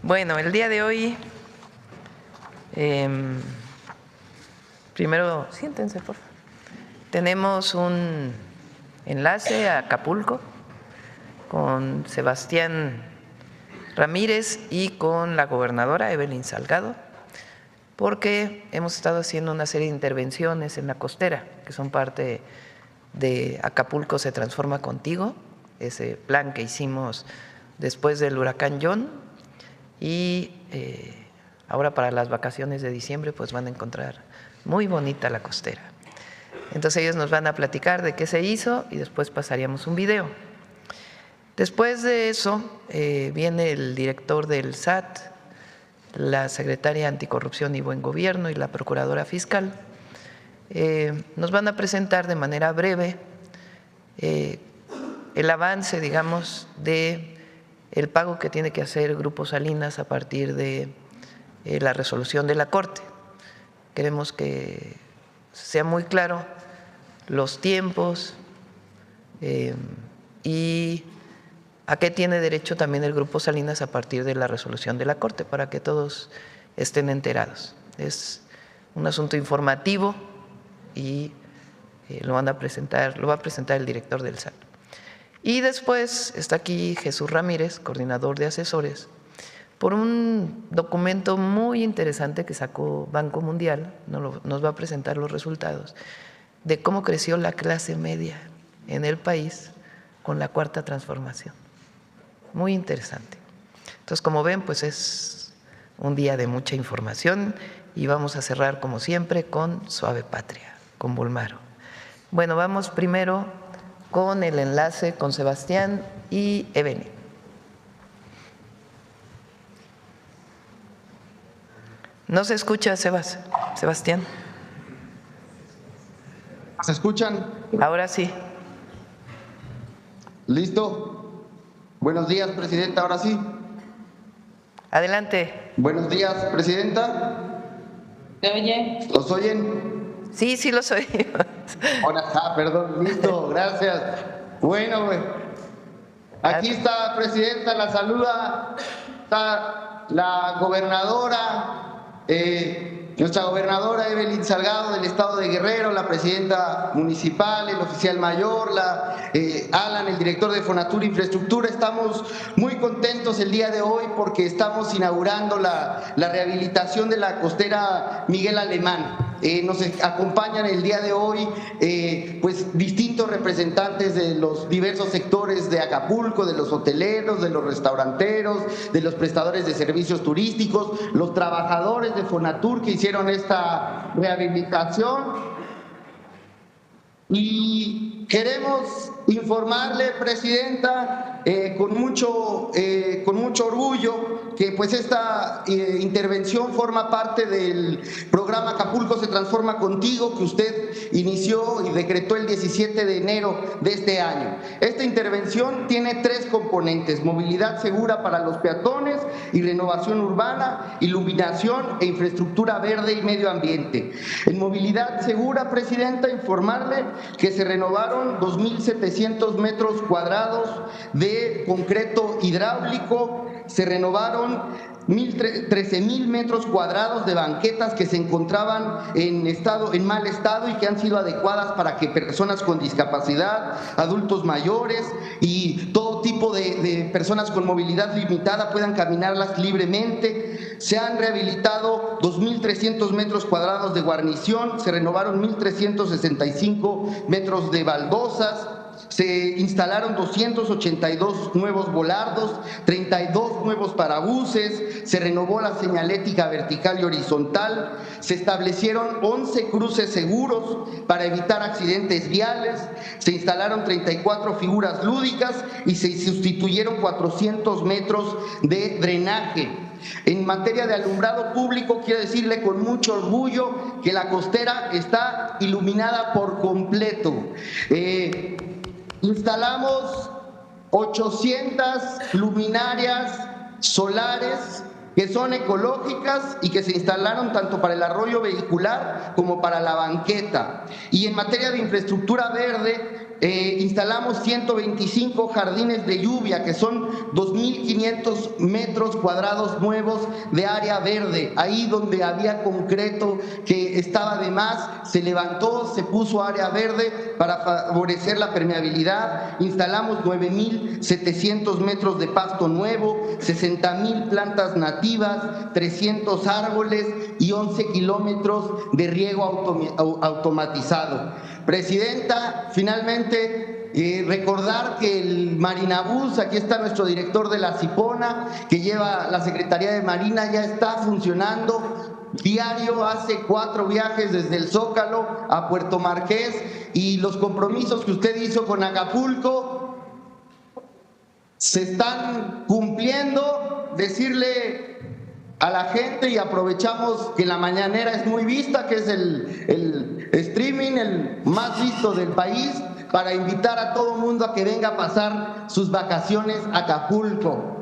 Bueno, el día de hoy, primero siéntense, por favor. Tenemos un enlace a Acapulco con Sebastián Ramírez y con la gobernadora Evelyn Salgado, porque hemos estado haciendo una serie de intervenciones en la costera, que son parte de Acapulco se transforma contigo, ese plan que hicimos después del huracán John, y ahora para las vacaciones de diciembre pues van a encontrar muy bonita la costera. Entonces ellos nos van a platicar de qué se hizo y después pasaríamos un video. Después de eso viene el director del SAT, la secretaria Anticorrupción y Buen Gobierno y la procuradora fiscal. Nos van a presentar de manera breve el avance, digamos, de el pago que tiene que hacer Grupo Salinas a partir de la resolución de la Corte. Queremos que sea muy claro los tiempos y a qué tiene derecho también el Grupo Salinas a partir de la resolución de la Corte, para que todos estén enterados. Es un asunto informativo y lo va a presentar el director del SAT. Y después está aquí Jesús Ramírez, coordinador de asesores, por un documento muy interesante que sacó Banco Mundial, nos va a presentar los resultados de cómo creció la clase media en el país con la Cuarta Transformación. Muy interesante. Entonces, como ven, pues es un día de mucha información y vamos a cerrar, como siempre, con Suave Patria, con Bolmaro. Bueno, vamos primero con el enlace con Sebastián y Evelyn. No se escucha, Sebastián. ¿Se escuchan? Ahora sí. ¿Listo? Buenos días, presidenta, ahora sí. Adelante. Buenos días, presidenta. ¿Se oye? ¿Los oyen? Sí, sí los oímos. Ahora, perdón, listo, gracias. Bueno, aquí está, presidenta, la saluda, está la gobernadora, nuestra gobernadora Evelyn Salgado del estado de Guerrero, la presidenta municipal, el oficial mayor, Alan, el director de Fonatur Infraestructura. Estamos muy contentos el día de hoy porque estamos inaugurando la rehabilitación de la costera Miguel Alemán. Nos acompañan el día de hoy pues distintos representantes de los diversos sectores de Acapulco, de los hoteleros, de los restauranteros, de los prestadores de servicios turísticos, los trabajadores de Fonatur que hicieron esta rehabilitación. Y queremos informarle, presidenta, con mucho orgullo, que pues esta intervención forma parte del programa Acapulco se transforma contigo, que usted inició y decretó el 17 de enero de este año. Esta intervención tiene tres componentes: movilidad segura para los peatones y renovación urbana, iluminación e infraestructura verde y medio ambiente. En movilidad segura, presidenta, informarle que se renovaron 2.700 metros cuadrados de concreto hidráulico, se renovaron 13.000 metros cuadrados de banquetas que se encontraban en mal estado y que han sido adecuadas para que personas con discapacidad, adultos mayores y todo tipo de personas con movilidad limitada puedan caminarlas libremente. Se han rehabilitado 2.300 metros cuadrados de guarnición, se renovaron 1.365 metros de baldosas, se instalaron 282 nuevos volardos, 32 nuevos parabuses, se renovó la señalética vertical y horizontal, se establecieron 11 cruces seguros para evitar accidentes viales, se instalaron 34 figuras lúdicas y se sustituyeron 400 metros de drenaje. En materia de alumbrado público, quiero decirle con mucho orgullo que la costera está iluminada por completo. Instalamos 800 luminarias solares que son ecológicas y que se instalaron tanto para el arroyo vehicular como para la banqueta. Y en materia de infraestructura verde, instalamos 125 jardines de lluvia, que son 2.500 metros cuadrados nuevos de área verde. Ahí donde había concreto que estaba de más, se levantó, se puso área verde para favorecer la permeabilidad. Instalamos 9.700 metros de pasto nuevo, 60.000 plantas nativas, 300 árboles y 11 kilómetros de riego automatizado. Presidenta, finalmente recordar que el Marinabús, aquí está nuestro director de la Cipona, que lleva la Secretaría de Marina, ya está funcionando. Diario hace 4 viajes desde el Zócalo a Puerto Marqués, y los compromisos que usted hizo con Acapulco se están cumpliendo. Decirle a la gente, y aprovechamos que la mañanera es muy vista, que es el streaming el más visto del país, para invitar a todo el mundo a que venga a pasar sus vacaciones a Acapulco.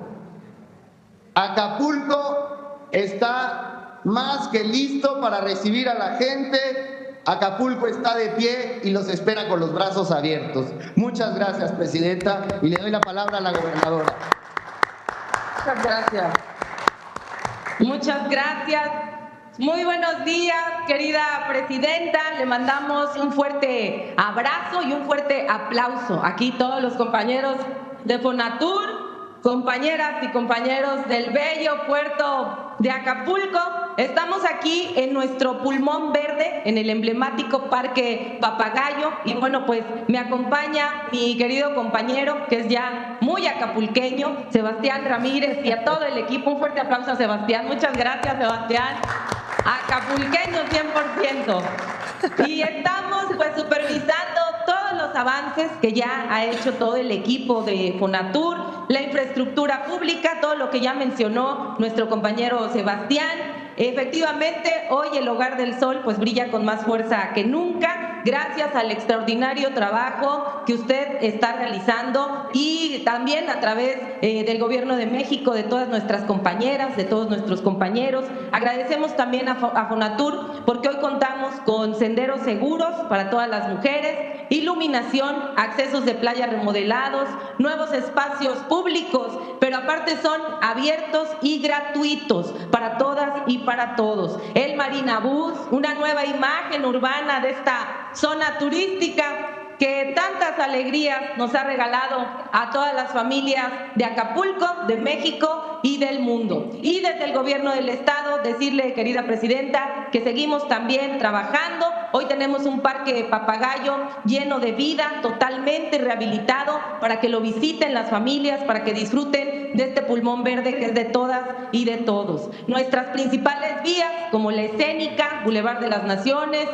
Acapulco está más que listo para recibir a la gente. Acapulco está de pie y los espera con los brazos abiertos. Muchas gracias, presidenta, y le doy la palabra a la gobernadora. Muchas gracias. Muchas gracias. Muy buenos días, querida presidenta. Le mandamos un fuerte abrazo y un fuerte aplauso. Aquí todos los compañeros de Fonatur, compañeras y compañeros del bello puerto de Acapulco. Estamos aquí en nuestro pulmón verde, en el emblemático Parque Papagayo, y bueno, pues me acompaña mi querido compañero, que es ya muy acapulqueño, Sebastián Ramírez, y a todo el equipo. Un fuerte aplauso a Sebastián. Muchas gracias, Sebastián. Acapulqueño 100%. Y estamos pues supervisando todos los avances que ya ha hecho todo el equipo de Fonatur, la infraestructura pública, todo lo que ya mencionó nuestro compañero Sebastián. Efectivamente, hoy el Hogar del Sol pues brilla con más fuerza que nunca, gracias al extraordinario trabajo que usted está realizando, y también a través del Gobierno de México, de todas nuestras compañeras, de todos nuestros compañeros. Agradecemos también a Fonatur porque hoy contamos con senderos seguros para todas las mujeres, iluminación, accesos de playa remodelados, nuevos espacios públicos, pero aparte son abiertos y gratuitos para todas y para todos. El Marinabús, una nueva imagen urbana de esta zona turística que tantas alegrías nos ha regalado a todas las familias de Acapulco, de México y del mundo. Y desde el Gobierno del Estado, decirle, querida presidenta, que seguimos también trabajando. Hoy tenemos un Parque Papagayo lleno de vida, totalmente rehabilitado, para que lo visiten las familias, para que disfruten de este pulmón verde que es de todas y de todos. Nuestras principales vías, como la escénica, Boulevard de las Naciones,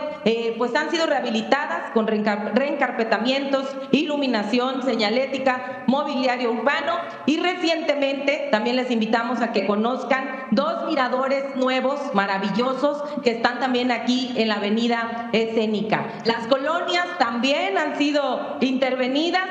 pues han sido rehabilitadas con reencarpetamientos, iluminación, señalética, mobiliario urbano, y recientemente también les invitamos a que conozcan 2 miradores nuevos, maravillosos, que están también aquí en la avenida Escénica. Las colonias también han sido intervenidas.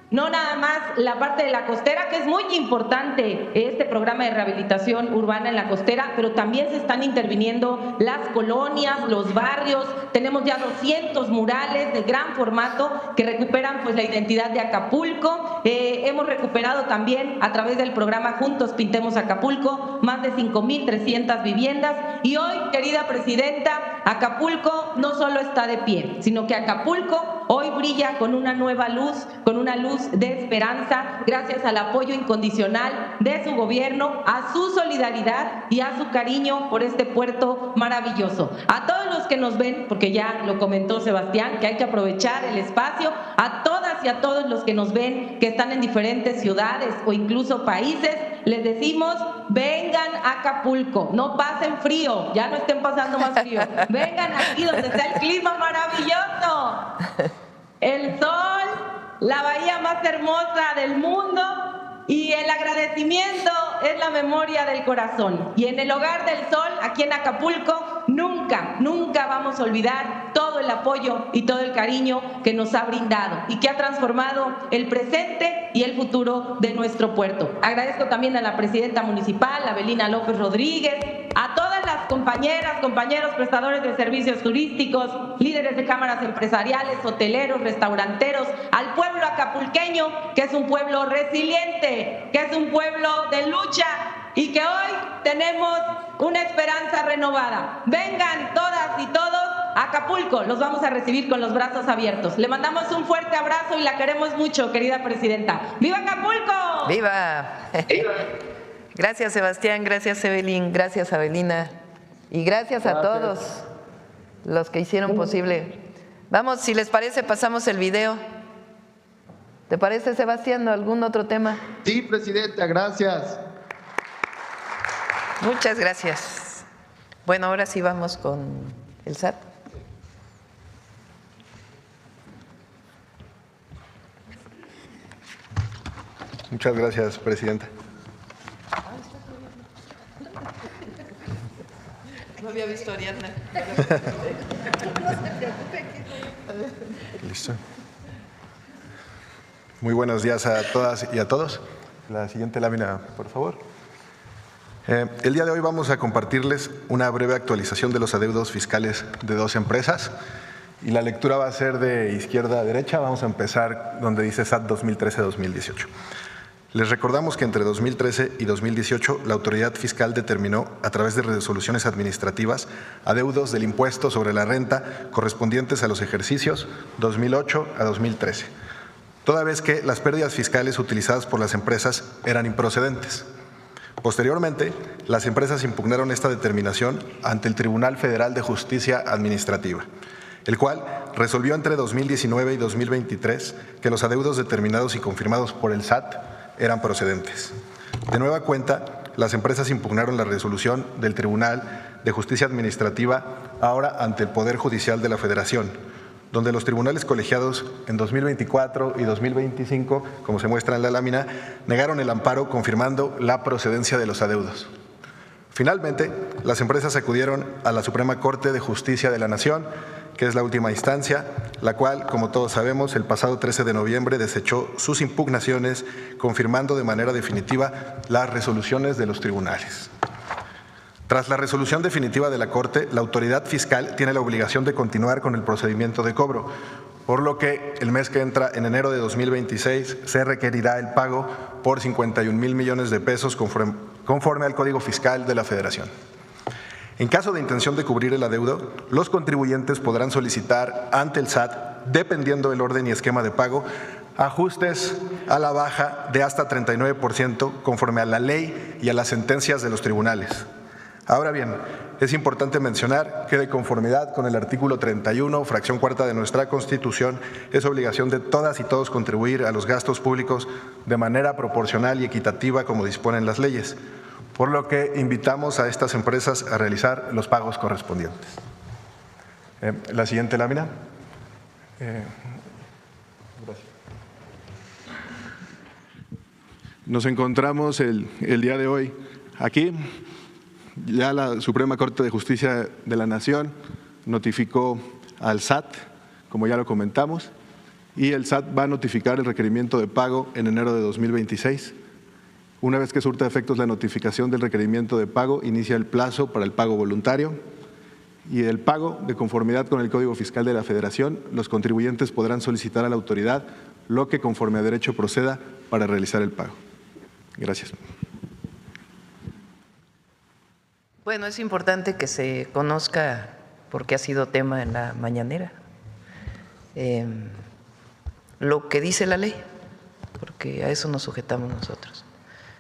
No nada más la parte de la costera, que es muy importante este programa de rehabilitación urbana en la costera, pero también se están interviniendo las colonias, los barrios. Tenemos ya 200 murales de gran formato que recuperan pues la identidad de Acapulco. Hemos recuperado también a través del programa Juntos Pintemos Acapulco más de 5,300 viviendas. Y hoy, querida presidenta, Acapulco no solo está de pie, sino que Acapulco hoy brilla con una nueva luz, con una luz de esperanza, gracias al apoyo incondicional de su gobierno, a su solidaridad y a su cariño por este puerto maravilloso. A todos los que nos ven, porque ya lo comentó Sebastián, que hay que aprovechar el espacio, a todas y a todos los que nos ven, que están en diferentes ciudades o incluso países, les decimos: vengan a Acapulco, no pasen frío, ya no estén pasando más frío, vengan aquí donde está el clima maravilloso, el sol, la bahía más hermosa del mundo, y el agradecimiento es la memoria del corazón. Y en el Hogar del Sol, aquí en Acapulco, nunca, nunca vamos a olvidar todo el apoyo y todo el cariño que nos ha brindado y que ha transformado el presente y el futuro de nuestro puerto. Agradezco también a la presidenta municipal, Abelina López Rodríguez, a todas las compañeras, compañeros, prestadores de servicios turísticos, líderes de cámaras empresariales, hoteleros, restauranteros, al pueblo acapulqueño, que es un pueblo resiliente, que es un pueblo de lucha y que hoy tenemos una esperanza renovada. Vengan todas y todos a Acapulco, los vamos a recibir con los brazos abiertos. Le mandamos un fuerte abrazo y la queremos mucho, querida presidenta. ¡Viva Acapulco! ¡Viva! Gracias, Sebastián, gracias, Evelyn, gracias, Avelina, y gracias a todos los que hicieron posible. Vamos, si les parece, pasamos el video. ¿Te parece, Sebastián, algún otro tema? Sí, presidenta, gracias. Muchas gracias. Bueno, ahora sí vamos con el SAT. Muchas gracias, presidenta. No había visto a Ariadna. Listo. Muy buenos días a todas y a todos. La siguiente lámina, por favor. El día de hoy vamos a compartirles una breve actualización de los adeudos fiscales de dos empresas y la lectura va a ser de izquierda a derecha. Vamos a empezar donde dice SAT 2013-2018. Les recordamos que entre 2013 y 2018 la autoridad fiscal determinó a través de resoluciones administrativas adeudos del impuesto sobre la renta correspondientes a los ejercicios 2008 a 2013, toda vez que las pérdidas fiscales utilizadas por las empresas eran improcedentes. Posteriormente, las empresas impugnaron esta determinación ante el Tribunal Federal de Justicia Administrativa, el cual resolvió entre 2019 y 2023 que los adeudos determinados y confirmados por el SAT eran procedentes. De nueva cuenta, las empresas impugnaron la resolución del Tribunal de Justicia Administrativa ahora ante el Poder Judicial de la Federación, donde los tribunales colegiados en 2024 y 2025, como se muestra en la lámina, negaron el amparo confirmando la procedencia de los adeudos. Finalmente, las empresas acudieron a la Suprema Corte de Justicia de la Nación, que es la última instancia, la cual, como todos sabemos, el pasado 13 de noviembre desechó sus impugnaciones, confirmando de manera definitiva las resoluciones de los tribunales. Tras la resolución definitiva de la Corte, la autoridad fiscal tiene la obligación de continuar con el procedimiento de cobro, por lo que el mes que entra, en enero de 2026, se requerirá el pago por 51,000 millones de pesos conforme al Código Fiscal de la Federación. En caso de intención de cubrir el adeudo, los contribuyentes podrán solicitar ante el SAT, dependiendo del orden y esquema de pago, ajustes a la baja de hasta 39% conforme a la ley y a las sentencias de los tribunales. Ahora bien, es importante mencionar que de conformidad con el artículo 31, fracción cuarta de nuestra Constitución, es obligación de todas y todos contribuir a los gastos públicos de manera proporcional y equitativa como disponen las leyes, por lo que invitamos a estas empresas a realizar los pagos correspondientes. La siguiente lámina. Gracias. Nos encontramos el día de hoy aquí. Ya la Suprema Corte de Justicia de la Nación notificó al SAT, como ya lo comentamos, y el SAT va a notificar el requerimiento de pago en enero de 2026. Una vez que surta efectos la notificación del requerimiento de pago, inicia el plazo para el pago voluntario y el pago de conformidad con el Código Fiscal de la Federación. Los contribuyentes podrán solicitar a la autoridad lo que conforme a derecho proceda para realizar el pago. Gracias. Bueno, es importante que se conozca, porque ha sido tema en la mañanera, lo que dice la ley, porque a eso nos sujetamos nosotros.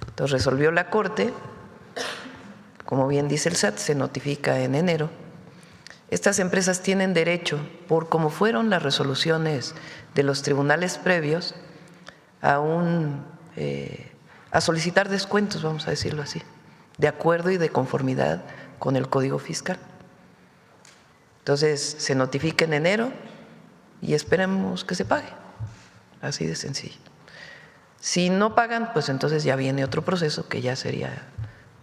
Entonces resolvió la Corte, como bien dice el SAT, se notifica en enero. Estas empresas tienen derecho, por como fueron las resoluciones de los tribunales previos, a solicitar descuentos, vamos a decirlo así, de acuerdo y de conformidad con el Código Fiscal. Entonces, se notifica en enero y esperemos que se pague, así de sencillo. Si no pagan, pues entonces ya viene otro proceso que ya sería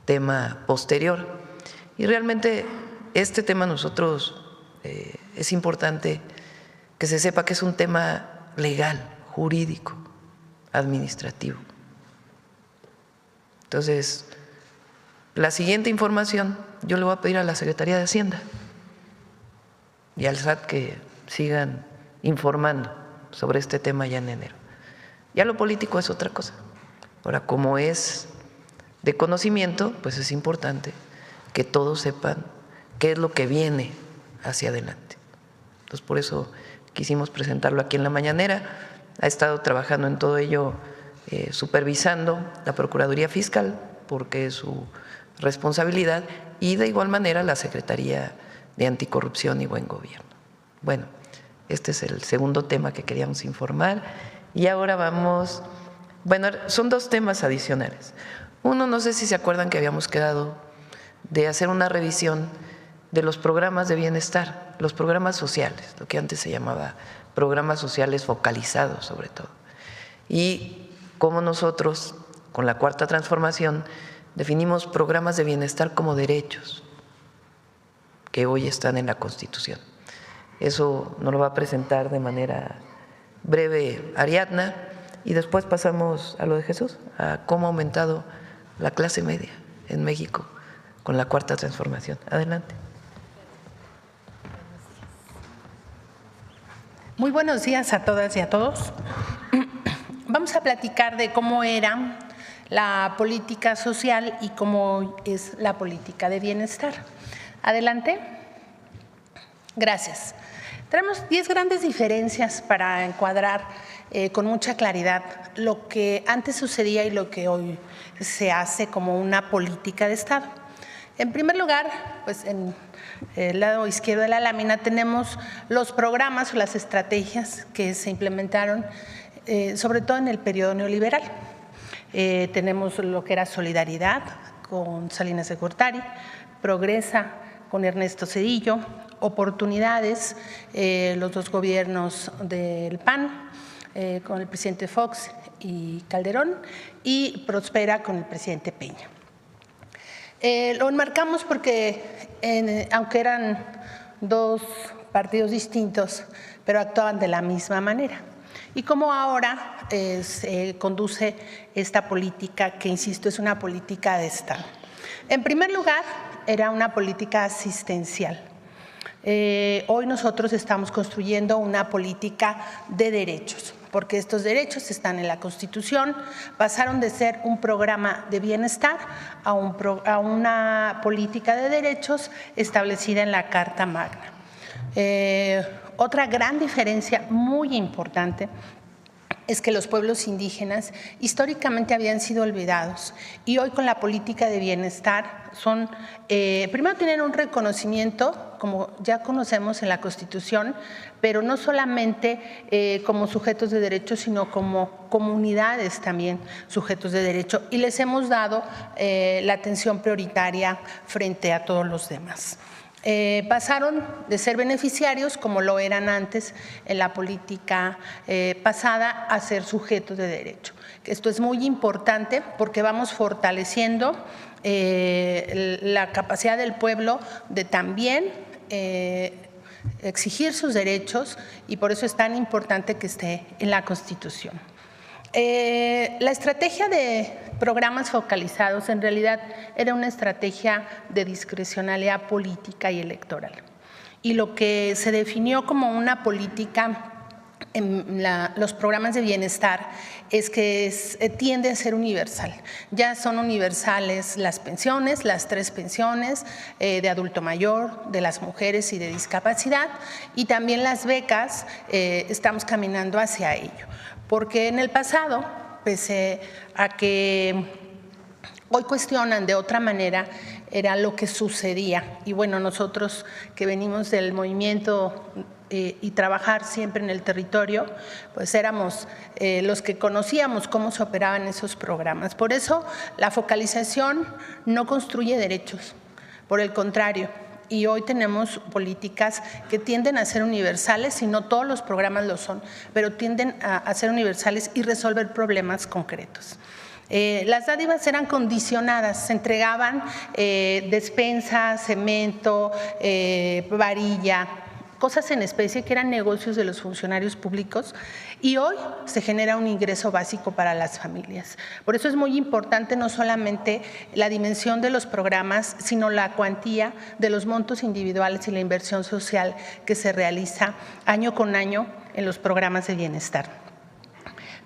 tema posterior. Y realmente este tema nosotros es importante que se sepa que es un tema legal, jurídico, administrativo. Entonces, La siguiente información yo le voy a pedir a la Secretaría de Hacienda y al SAT que sigan informando sobre este tema ya en enero. Ya lo político es otra cosa. Ahora, como es de conocimiento, pues es importante que todos sepan qué es lo que viene hacia adelante. Entonces, por eso quisimos presentarlo aquí en la mañanera. Ha estado trabajando en todo ello, supervisando la Procuraduría Fiscal, porque es su responsabilidad, y de igual manera la Secretaría de Anticorrupción y Buen Gobierno. Bueno, este es el segundo tema que queríamos informar. Y ahora vamos, bueno, son dos temas adicionales. Uno, no sé si se acuerdan que habíamos quedado de hacer una revisión de los programas de bienestar, los programas sociales, lo que antes se llamaba programas sociales focalizados sobre todo. Y cómo nosotros, con la Cuarta Transformación, definimos programas de bienestar como derechos que hoy están en la Constitución. Eso nos lo va a presentar de manera breve Ariadna, y después pasamos a lo de Jesús, a cómo ha aumentado la clase media en México con la Cuarta Transformación. Adelante. Muy buenos días a todas y a todos. Vamos a platicar de cómo era la política social y cómo es la política de bienestar. Adelante. Gracias. Tenemos 10 grandes diferencias para encuadrar con mucha claridad lo que antes sucedía y lo que hoy se hace como una política de Estado. En primer lugar, pues en el lado izquierdo de la lámina tenemos los programas o las estrategias que se implementaron sobre todo en el periodo neoliberal. Tenemos lo que era Solidaridad con Salinas de Gortari, Progresa con Ernesto Zedillo, Oportunidades, los dos gobiernos del PAN, con el presidente Fox y Calderón, y Prospera con el presidente Peña. Lo enmarcamos porque, aunque eran dos partidos distintos, pero actuaban de la misma manera. Y cómo ahora se conduce esta política, que insisto, es una política de Estado. En primer lugar, era una política asistencial. Hoy nosotros estamos construyendo una política de derechos, porque estos derechos están en la Constitución, pasaron de ser un programa de bienestar a una política de derechos establecida en la Carta Magna. Otra gran diferencia muy importante es que los pueblos indígenas históricamente habían sido olvidados y hoy con la política de bienestar son, primero tienen un reconocimiento, como ya conocemos en la Constitución, pero no solamente como sujetos de derecho, sino como comunidades también sujetos de derecho, y les hemos dado la atención prioritaria frente a todos los demás. Pasaron de ser beneficiarios, como lo eran antes en la política pasada, a ser sujetos de derecho. Esto es muy importante porque vamos fortaleciendo la capacidad del pueblo de también exigir sus derechos, y por eso es tan importante que esté en la Constitución. La estrategia de programas focalizados en realidad era una estrategia de discrecionalidad política y electoral. Y lo que se definió como una política en los programas de bienestar es que tiende a ser universal. Ya son universales las pensiones, las 3 pensiones de adulto mayor, de las mujeres y de discapacidad, y también las becas, estamos caminando hacia ello. Porque en el pasado, pese a que hoy cuestionan de otra manera, era lo que sucedía. Y bueno, nosotros que venimos del movimiento y trabajar siempre en el territorio, pues éramos los que conocíamos cómo se operaban esos programas. Por eso la focalización no construye derechos, por el contrario. Y hoy tenemos políticas que tienden a ser universales, y no todos los programas lo son, pero tienden a ser universales y resolver problemas concretos. Las dádivas eran condicionadas, se entregaban despensa, cemento, varilla, cosas en especie que eran negocios de los funcionarios públicos, Y hoy se genera un ingreso básico para las familias. Por eso es muy importante no solamente la dimensión de los programas, sino la cuantía de los montos individuales y la inversión social que se realiza año con año en los programas de bienestar.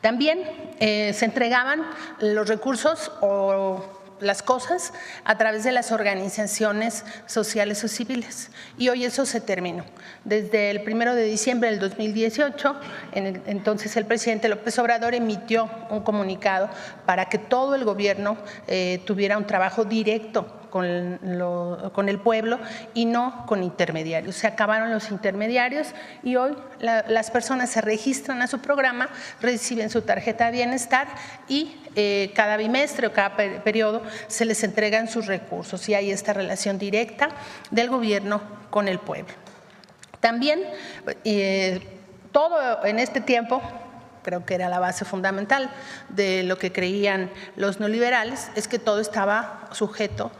También se entregaban los recursos o las cosas a través de las organizaciones sociales o civiles, y hoy eso se terminó. Desde el 1 de diciembre del 2018, entonces el presidente López Obrador emitió un comunicado para que todo el gobierno tuviera un trabajo directo con el pueblo y no con intermediarios. Se acabaron los intermediarios y hoy las personas se registran a su programa, reciben su tarjeta de bienestar y cada bimestre o cada periodo se les entregan sus recursos y hay esta relación directa del gobierno con el pueblo. También todo en este tiempo, creo que era la base fundamental de lo que creían los neoliberales, es que todo estaba sujeto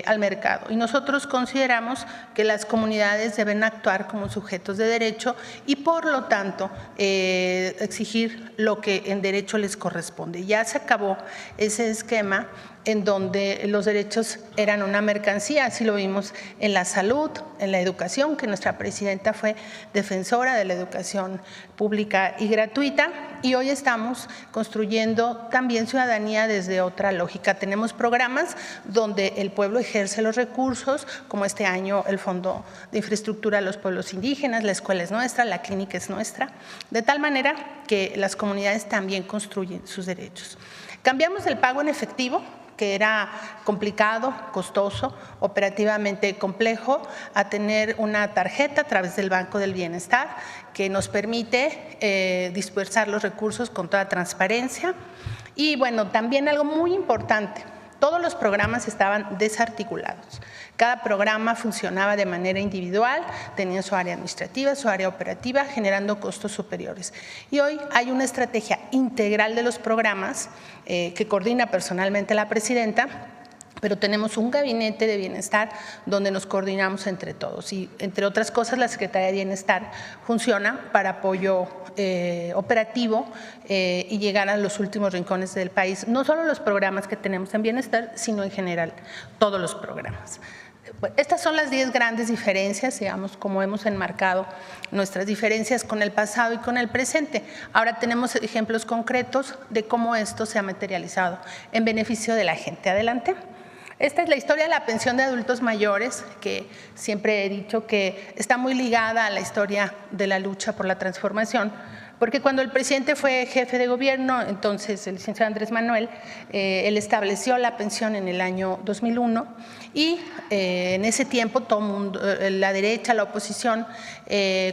al mercado. Y nosotros consideramos que las comunidades deben actuar como sujetos de derecho y, por lo tanto, exigir lo que en derecho les corresponde. Ya se acabó ese esquema en donde los derechos eran una mercancía, así lo vimos en la salud, en la educación, que nuestra presidenta fue defensora de la educación pública y gratuita, y hoy estamos construyendo también ciudadanía desde otra lógica. Tenemos programas donde el pueblo ejerce los recursos, como este año el Fondo de Infraestructura de los Pueblos Indígenas, la escuela es nuestra, la clínica es nuestra, de tal manera que las comunidades también construyen sus derechos. Cambiamos el pago en efectivo, que era complicado, costoso, operativamente complejo, a tener una tarjeta a través del Banco del Bienestar que nos permite dispersar los recursos con toda transparencia. Y bueno, también algo muy importante, todos los programas estaban desarticulados. Cada programa funcionaba de manera individual, tenía su área administrativa, su área operativa, generando costos superiores. Y hoy hay una estrategia integral de los programas que coordina personalmente la presidenta, pero tenemos un gabinete de bienestar donde nos coordinamos entre todos y, entre otras cosas, la Secretaría de Bienestar funciona para apoyo operativo y llegar a los últimos rincones del país, no solo los programas que tenemos en bienestar, sino en general todos los programas. Estas son las 10 grandes diferencias, digamos, como hemos enmarcado nuestras diferencias con el pasado y con el presente. Ahora tenemos ejemplos concretos de cómo esto se ha materializado en beneficio de la gente. Adelante. Esta es la historia de la pensión de adultos mayores, que siempre he dicho que está muy ligada a la historia de la lucha por la transformación, porque cuando el presidente fue jefe de gobierno, entonces el licenciado Andrés Manuel, él estableció la pensión en el año 2001 y en ese tiempo todo mundo, la derecha, la oposición,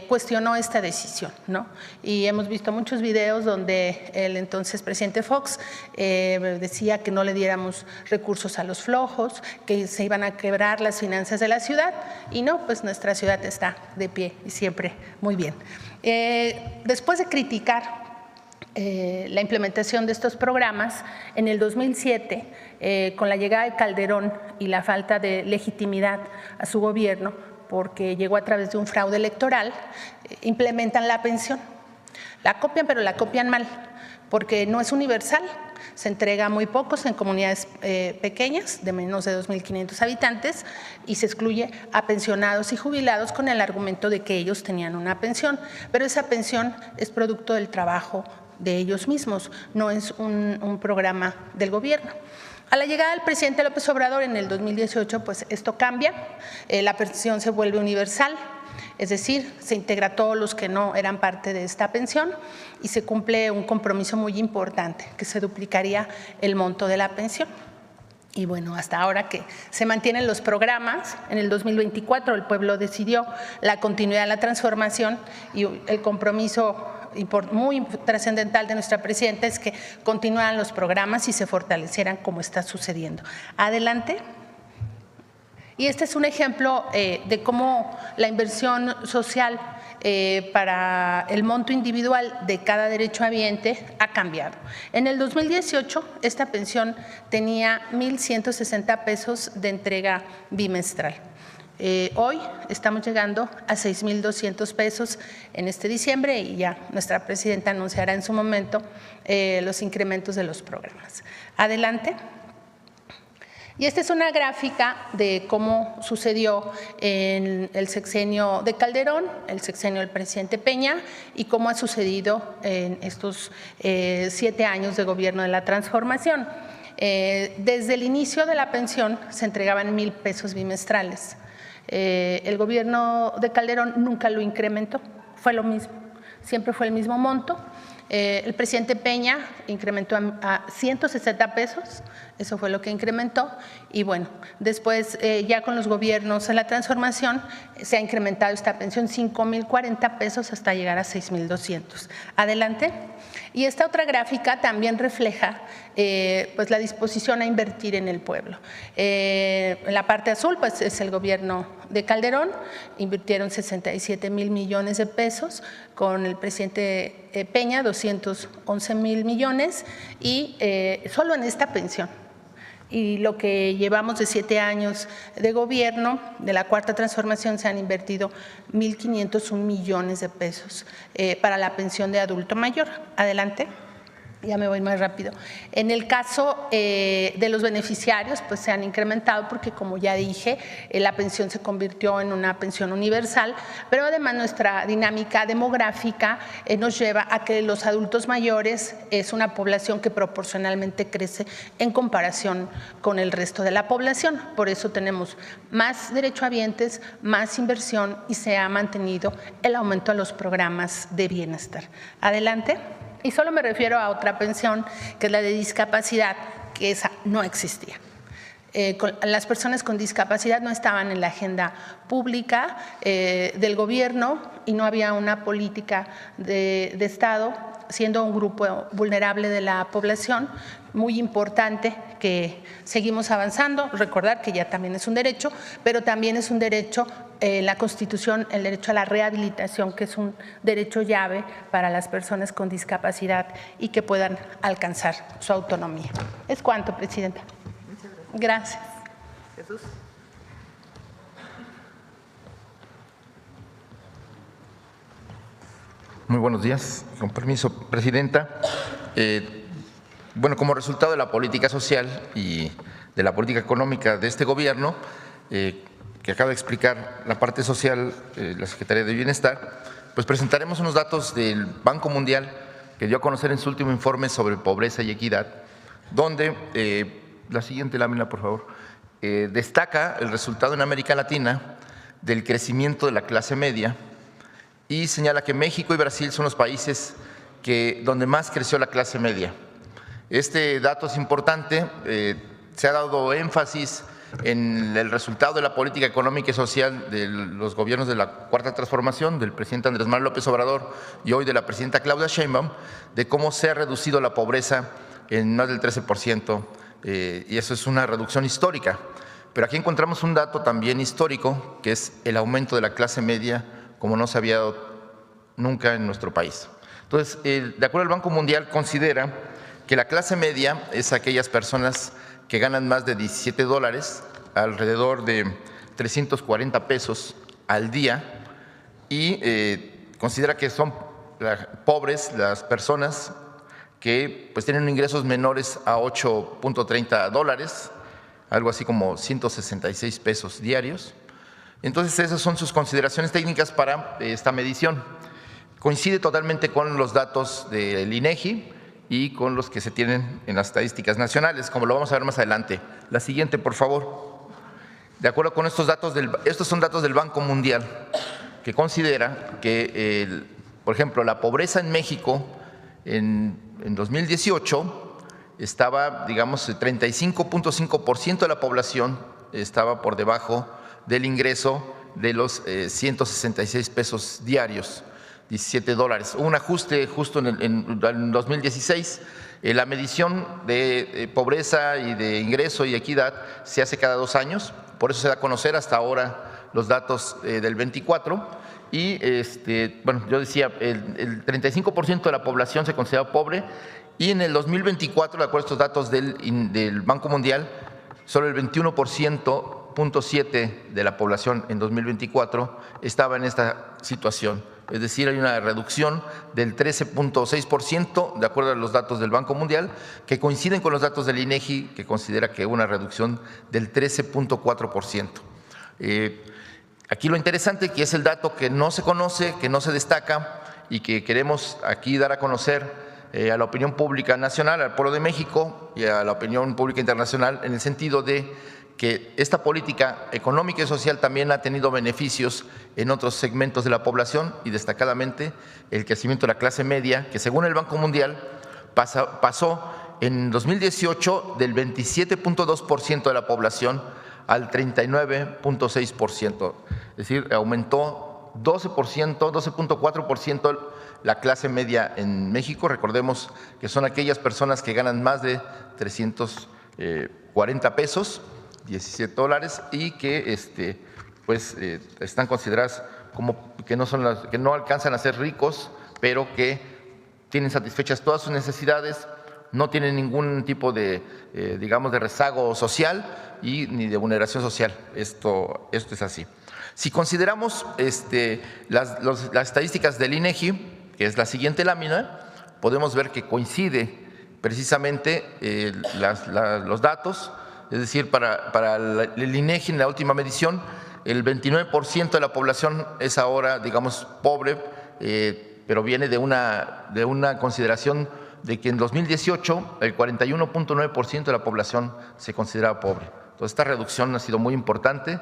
cuestionó esta decisión, ¿no? Y hemos visto muchos videos donde el entonces presidente Fox decía que no le diéramos recursos a los flojos, que se iban a quebrar las finanzas de la ciudad, y no, pues nuestra ciudad está de pie y siempre muy bien. Después de criticar la implementación de estos programas, en el 2007, con la llegada de Calderón y la falta de legitimidad a su gobierno, porque llegó a través de un fraude electoral, implementan la pensión. La copian, pero la copian mal, porque no es universal, se entrega a muy pocos en comunidades pequeñas de menos de 2.500 habitantes y se excluye a pensionados y jubilados con el argumento de que ellos tenían una pensión, pero esa pensión es producto del trabajo de ellos mismos, no es un programa del gobierno. A la llegada del presidente López Obrador en el 2018, pues esto cambia, la pensión se vuelve universal, es decir, se integra a todos los que no eran parte de esta pensión y se cumple un compromiso muy importante, que se duplicaría el monto de la pensión. Y bueno, hasta ahora que se mantienen los programas, en el 2024 el pueblo decidió la continuidad de la transformación y el compromiso muy trascendental de nuestra presidenta es que continuaran los programas y se fortalecieran como está sucediendo. Adelante. Y este es un ejemplo de cómo la inversión social para el monto individual de cada derechohabiente ha cambiado. En el 2018, esta pensión tenía 1,160 pesos de entrega bimestral. Hoy estamos llegando a 6,200 pesos en este diciembre y ya nuestra presidenta anunciará en su momento los incrementos de los programas. Adelante. Y esta es una gráfica de cómo sucedió en el sexenio de Calderón, el sexenio del presidente Peña, y cómo ha sucedido en estos 7 años de gobierno de la transformación. Desde el inicio de la pensión se entregaban 1,000 pesos bimestrales. El gobierno de Calderón nunca lo incrementó, fue lo mismo, siempre fue el mismo monto. El presidente Peña incrementó a 160 pesos, eso fue lo que incrementó, y bueno, después ya con los gobiernos en la transformación se ha incrementado esta pensión 5,040 pesos hasta llegar a 6,200. Adelante. Y esta otra gráfica también refleja pues la disposición a invertir en el pueblo. En la parte azul pues es el gobierno de Calderón, invirtieron 67,000 millones de pesos, con el presidente Peña 211,000 millones y solo en esta pensión. Y lo que llevamos de 7 años de gobierno, de la Cuarta Transformación, se han invertido 1,501 millones de pesos para la pensión de adulto mayor. Adelante. Ya me voy más rápido. En el caso de los beneficiarios, pues se han incrementado porque, como ya dije, la pensión se convirtió en una pensión universal, pero además nuestra dinámica demográfica nos lleva a que los adultos mayores es una población que proporcionalmente crece en comparación con el resto de la población. Por eso tenemos más derechohabientes, más inversión y se ha mantenido el aumento a los programas de bienestar. Adelante. Y solo me refiero a otra pensión, que es la de discapacidad, que esa no existía. Las personas con discapacidad no estaban en la agenda pública del gobierno y no había una política de Estado, siendo un grupo vulnerable de la población, muy importante que seguimos avanzando. Recordar que ya también es un derecho, pero también es un derecho la Constitución, el derecho a la rehabilitación, que es un derecho llave para las personas con discapacidad y que puedan alcanzar su autonomía. ¿Es cuánto, Presidenta? Gracias. Jesús. Muy buenos días. Con permiso, Presidenta. Bueno, como resultado de la política social y de la política económica de este gobierno, que acaba de explicar la parte social, la Secretaría de Bienestar, pues presentaremos unos datos del Banco Mundial que dio a conocer en su último informe sobre pobreza y equidad, donde, la siguiente lámina, por favor, destaca el resultado en América Latina del crecimiento de la clase media y señala que México y Brasil son los países donde más creció la clase media. Este dato es importante, se ha dado énfasis en el resultado de la política económica y social de los gobiernos de la Cuarta Transformación, del presidente Andrés Manuel López Obrador y hoy de la presidenta Claudia Sheinbaum, de cómo se ha reducido la pobreza en más del 13%, y eso es una reducción histórica. Pero aquí encontramos un dato también histórico, que es el aumento de la clase media como no se había dado nunca en nuestro país. Entonces, de acuerdo al Banco Mundial, considera que la clase media es aquellas personas que ganan más de $17, alrededor de 340 pesos al día, y considera que son pobres las personas que pues tienen ingresos menores a $8.30, algo así como 166 pesos diarios. Entonces, esas son sus consideraciones técnicas para esta medición. Coincide totalmente con los datos del INEGI y con los que se tienen en las estadísticas nacionales, como lo vamos a ver más adelante. La siguiente, por favor. De acuerdo con estos datos, estos son datos del Banco Mundial, que considera que, por ejemplo, la pobreza en México en 2018 estaba, digamos, 35.5% de la población estaba por debajo del ingreso de los 166 pesos diarios, $17. Hubo un ajuste justo en 2016. La medición de pobreza y de ingreso y equidad se hace cada 2 años, por eso se da a conocer hasta ahora los datos del 24. Y bueno, yo decía, el 35% de la población se considera pobre, y en el 2024, de acuerdo a estos datos del Banco Mundial, solo el 21% 8.7 de la población en 2024 estaba en esta situación. Es decir, hay una reducción del 13.6%, de acuerdo a los datos del Banco Mundial, que coinciden con los datos del INEGI, que considera que hubo una reducción del 13.4%. Aquí lo interesante, que es el dato que no se conoce, que no se destaca y que queremos aquí dar a conocer a la opinión pública nacional, al pueblo de México y a la opinión pública internacional, en el sentido de que esta política económica y social también ha tenido beneficios en otros segmentos de la población y destacadamente el crecimiento de la clase media, que según el Banco Mundial pasó en 2018 del 27.2% de la población al 39.6%, es decir, aumentó 12.4% la clase media en México. Recordemos que son aquellas personas que ganan más de 340 pesos, $17, y que están consideradas como que no alcanzan a ser ricos, pero que tienen satisfechas todas sus necesidades, no tienen ningún tipo de, de rezago social ni de vulneración social. Esto es así. Si consideramos las estadísticas del INEGI, que es la siguiente lámina, podemos ver que coincide precisamente los datos. Es decir, para el INEGI en la última medición, el 29% de la población es ahora, pobre, pero viene de una consideración de que en 2018 el 41.9% de la población se consideraba pobre. Entonces, esta reducción ha sido muy importante.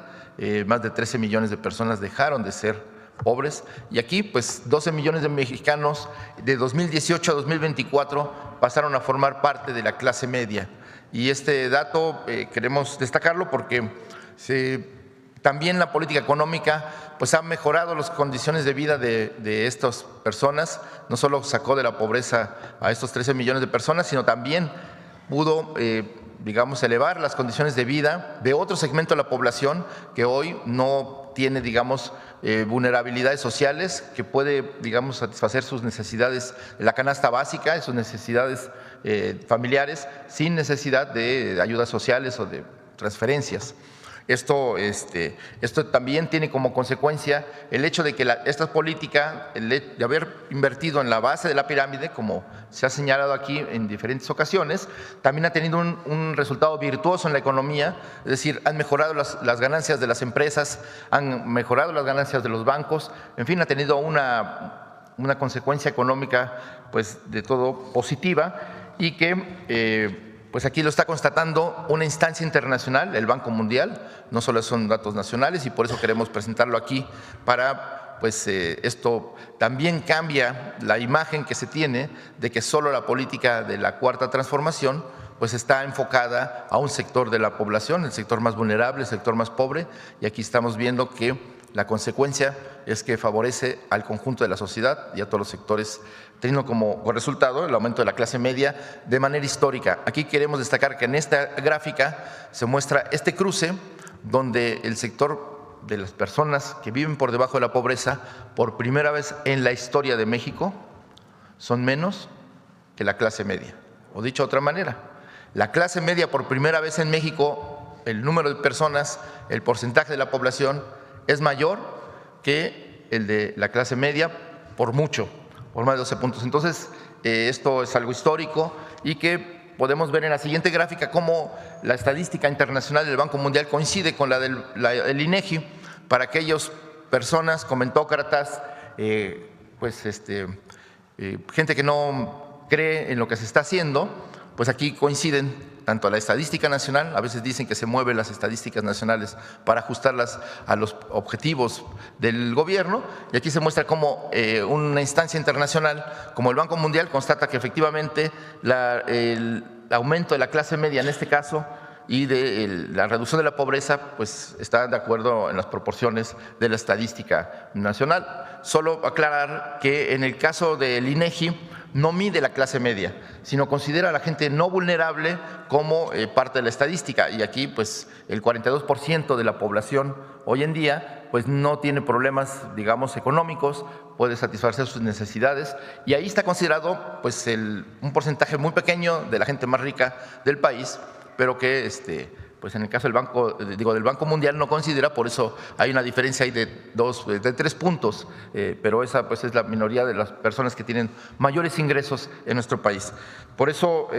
Más de 13 millones de personas dejaron de ser pobres, y aquí pues 12 millones de mexicanos de 2018 a 2024 pasaron a formar parte de la clase media. Y este dato queremos destacarlo porque también la política económica pues ha mejorado las condiciones de vida de estas personas. No solo sacó de la pobreza a estos 13 millones de personas, sino también pudo elevar las condiciones de vida de otro segmento de la población que hoy no tiene vulnerabilidades sociales, que puede satisfacer sus necesidades de la canasta básica, sus necesidades familiares, sin necesidad de ayudas sociales o de transferencias. Esto también tiene como consecuencia el hecho de que esta política, de haber invertido en la base de la pirámide, como se ha señalado aquí en diferentes ocasiones, también ha tenido un resultado virtuoso en la economía. Es decir, han mejorado las ganancias de las empresas, han mejorado las ganancias de los bancos, en fin, ha tenido una consecuencia económica pues de todo positiva, y que pues aquí lo está constatando una instancia internacional, el Banco Mundial. No solo son datos nacionales, y por eso queremos presentarlo aquí para, esto también cambia la imagen que se tiene de que solo la política de la Cuarta Transformación pues está enfocada a un sector de la población, el sector más vulnerable, el sector más pobre, y aquí estamos viendo que la consecuencia es que favorece al conjunto de la sociedad y a todos los sectores, teniendo como resultado el aumento de la clase media de manera histórica. Aquí queremos destacar que en esta gráfica se muestra este cruce donde el sector de las personas que viven por debajo de la pobreza, por primera vez en la historia de México, son menos que la clase media. O dicho de otra manera, la clase media por primera vez en México, el número de personas, el porcentaje de la población es mayor que el de la clase media por mucho, por más de 12 puntos. Entonces, esto es algo histórico, y que podemos ver en la siguiente gráfica cómo la estadística internacional del Banco Mundial coincide con la del INEGI para aquellas personas, comentócratas, gente que no cree en lo que se está haciendo. Pues aquí coinciden tanto la estadística nacional, a veces dicen que se mueven las estadísticas nacionales para ajustarlas a los objetivos del gobierno, y aquí se muestra cómo una instancia internacional como el Banco Mundial constata que efectivamente el aumento de la clase media en este caso y de la reducción de la pobreza pues está de acuerdo en las proporciones de la estadística nacional. Solo aclarar que en el caso del INEGI no mide la clase media, sino considera a la gente no vulnerable como parte de la estadística, y aquí pues el 42% de la población hoy en día pues no tiene problemas económicos, puede satisfacer sus necesidades, y ahí está considerado pues un porcentaje muy pequeño de la gente más rica del país, pero que pues en el caso del Banco Mundial no considera, por eso hay una diferencia ahí de 3 puntos, pero esa pues es la minoría de las personas que tienen mayores ingresos en nuestro país. Por eso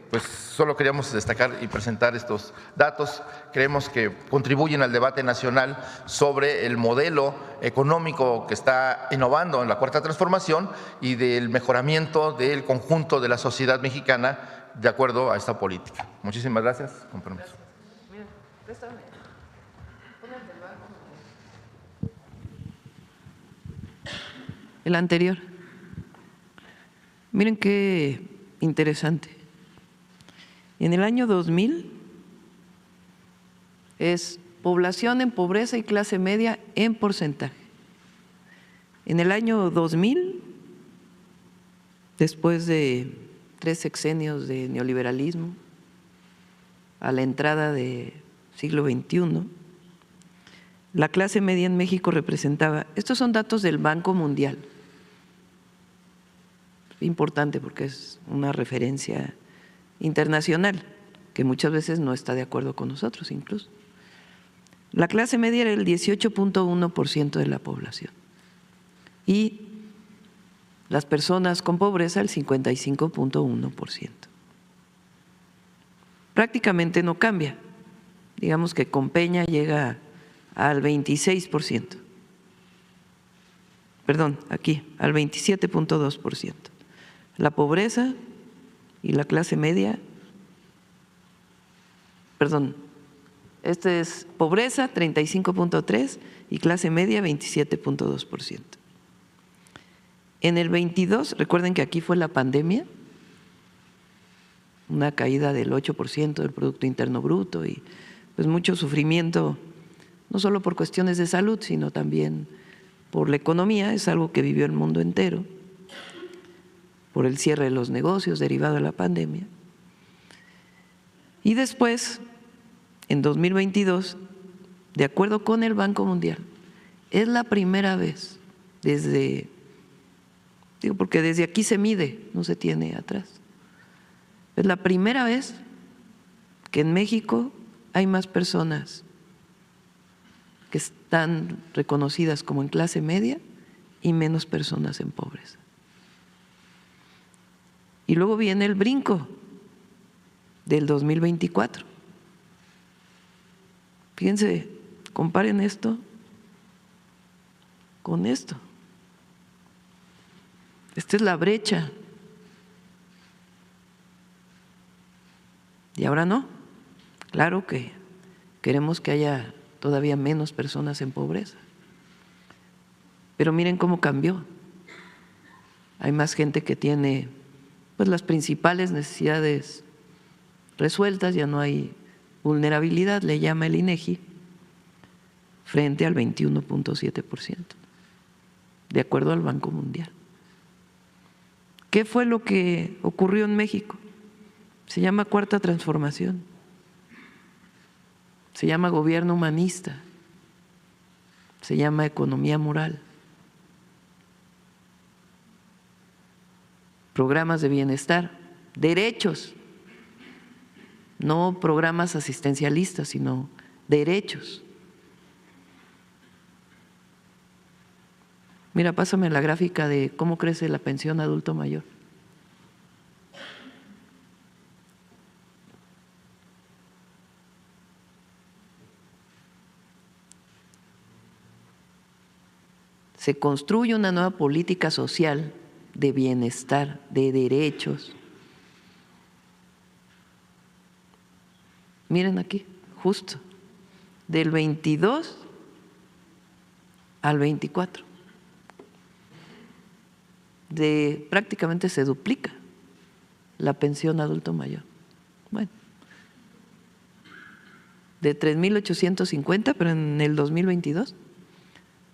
pues solo queríamos destacar y presentar estos datos. Creemos que contribuyen al debate nacional sobre el modelo económico que está innovando en la Cuarta Transformación y del mejoramiento del conjunto de la sociedad mexicana de acuerdo a esta política. Muchísimas gracias. Con permiso. El anterior. Miren qué interesante. En el año 2000 es población en pobreza y clase media en porcentaje. En el año 2000, después de 3 sexenios de neoliberalismo, a la entrada del siglo XXI, la clase media en México representaba, estos son datos del Banco Mundial, importante porque es una referencia internacional que muchas veces no está de acuerdo con nosotros incluso. La clase media era el 18.1% de la población y las personas con pobreza el 55.1%. Prácticamente no cambia, digamos que con Peña llega al 26%, perdón, aquí al 27.2%. La pobreza y la clase media, perdón, este es pobreza 35.3% y clase media 27.2%. En el 22, recuerden que aquí fue la pandemia, una caída del 8% del Producto Interno Bruto y pues mucho sufrimiento, no solo por cuestiones de salud, sino también por la economía, es algo que vivió el mundo entero, por el cierre de los negocios derivado de la pandemia. Y después, en 2022, de acuerdo con el Banco Mundial, es la primera vez porque desde aquí se mide, no se tiene atrás. Es la primera vez que en México hay más personas que están reconocidas como en clase media y menos personas en pobreza. Y luego viene el brinco del 2024. Fíjense, comparen esto con esto. Esta es la brecha. Y ahora no. Claro que queremos que haya todavía menos personas en pobreza. Pero miren cómo cambió. Hay más gente que tiene pues las principales necesidades resueltas, ya no hay vulnerabilidad, le llama el INEGI, frente al 21.7%, de acuerdo al Banco Mundial. ¿Qué fue lo que ocurrió en México? Se llama Cuarta Transformación, se llama gobierno humanista, se llama economía moral, programas de bienestar, derechos, no programas asistencialistas, sino derechos. Mira, pásame la gráfica de cómo crece la pensión adulto mayor. Se construye una nueva política social de bienestar, de derechos. Miren aquí, justo, del 22 al 24. Prácticamente se duplica la pensión adulto mayor. Bueno, de 3,850, pero en el 2022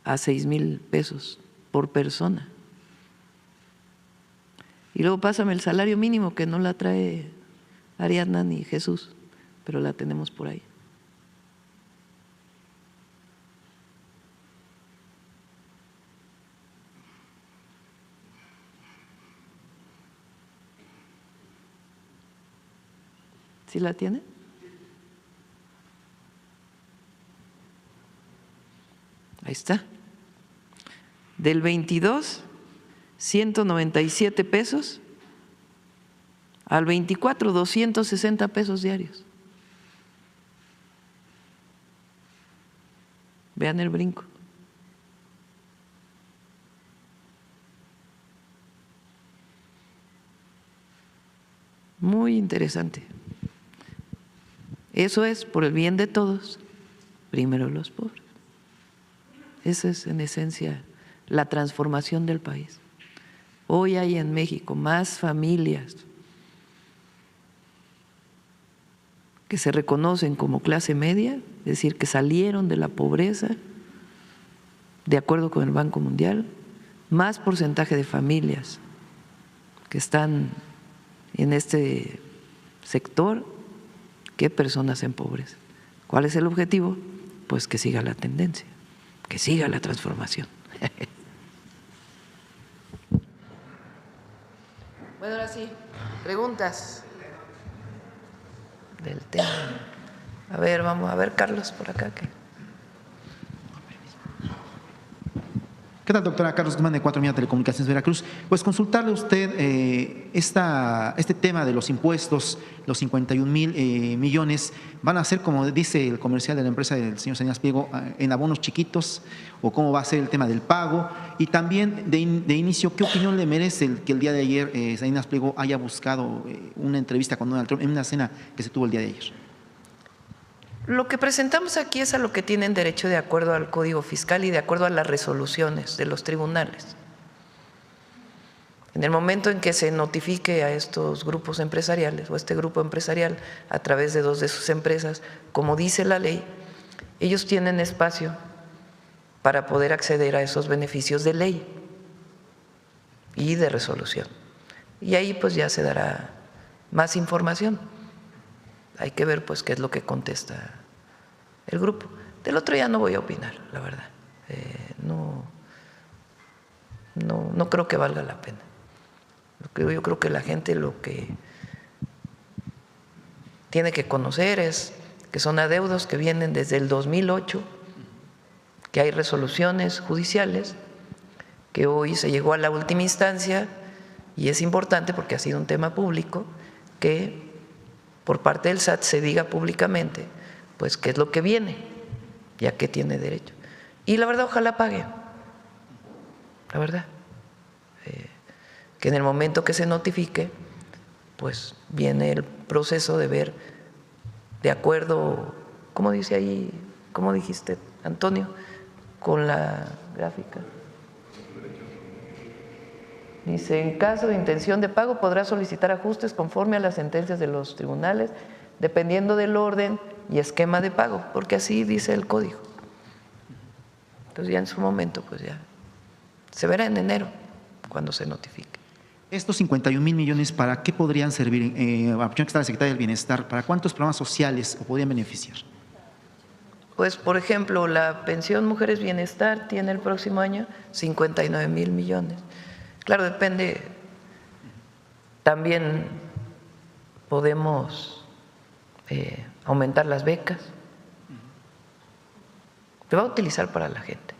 a 6,000 pesos por persona. Y luego pásame el salario mínimo, que no la trae Ariadna ni Jesús, pero la tenemos por ahí. ¿Sí la tiene? está. Del 22, 197 pesos, al 24, 260 pesos diarios. Vean el brinco. Muy interesante. Eso es por el bien de todos, primero los pobres. Esa es en esencia la transformación del país. Hoy hay en México más familias que se reconocen como clase media, es decir, que salieron de la pobreza, de acuerdo con el Banco Mundial, más porcentaje de familias que están en este sector que personas en pobreza. ¿Cuál es el objetivo? Pues que siga la tendencia, que siga la transformación. Bueno, ahora sí, preguntas del tema. A ver, vamos a ver, Carlos, por acá. ¿Qué tal, doctora? Carlos Guzmán, de 4 Media Telecomunicaciones Veracruz. Pues consultarle a usted este tema de los impuestos, los 51,000 millones, ¿van a ser, como dice el comercial de la empresa del señor Salinas Pliego, en abonos chiquitos? ¿O cómo va a ser el tema del pago? Y también, de inicio, ¿qué opinión le merece que el día de ayer Salinas Pliego haya buscado una entrevista con Donald Trump en una cena que se tuvo el día de ayer? Lo que presentamos aquí es a lo que tienen derecho de acuerdo al Código Fiscal y de acuerdo a las resoluciones de los tribunales. En el momento en que se notifique a estos grupos empresariales o a este grupo empresarial a través de 2 de sus empresas, como dice la ley, ellos tienen espacio para poder acceder a esos beneficios de ley y de resolución. Y ahí pues ya se dará más información. Hay que ver pues qué es lo que contesta el grupo. Del otro ya no voy a opinar, la verdad. No creo que valga la pena. Yo creo que la gente lo que tiene que conocer es que son adeudos que vienen desde el 2008, que hay resoluciones judiciales, que hoy se llegó a la última instancia y es importante porque ha sido un tema público que por parte del SAT se diga públicamente pues qué es lo que viene y a qué tiene derecho. Y la verdad, ojalá pague, la verdad, que en el momento que se notifique, pues viene el proceso de ver de acuerdo, ¿cómo dice ahí? ¿Cómo dijiste, Antonio? Con la gráfica. Dice, en caso de intención de pago podrá solicitar ajustes conforme a las sentencias de los tribunales, dependiendo del orden y esquema de pago, porque así dice el código. Entonces ya en su momento, pues ya se verá en enero cuando se notifique. Estos 51,000 millones, ¿para qué podrían servir? Aprovechando que está la Secretaría del Bienestar, ¿para cuántos programas sociales o podrían beneficiar? Pues, por ejemplo, la pensión Mujeres Bienestar tiene el próximo año 59,000 millones. Claro, depende, también podemos aumentar las becas, se va a utilizar para la gente.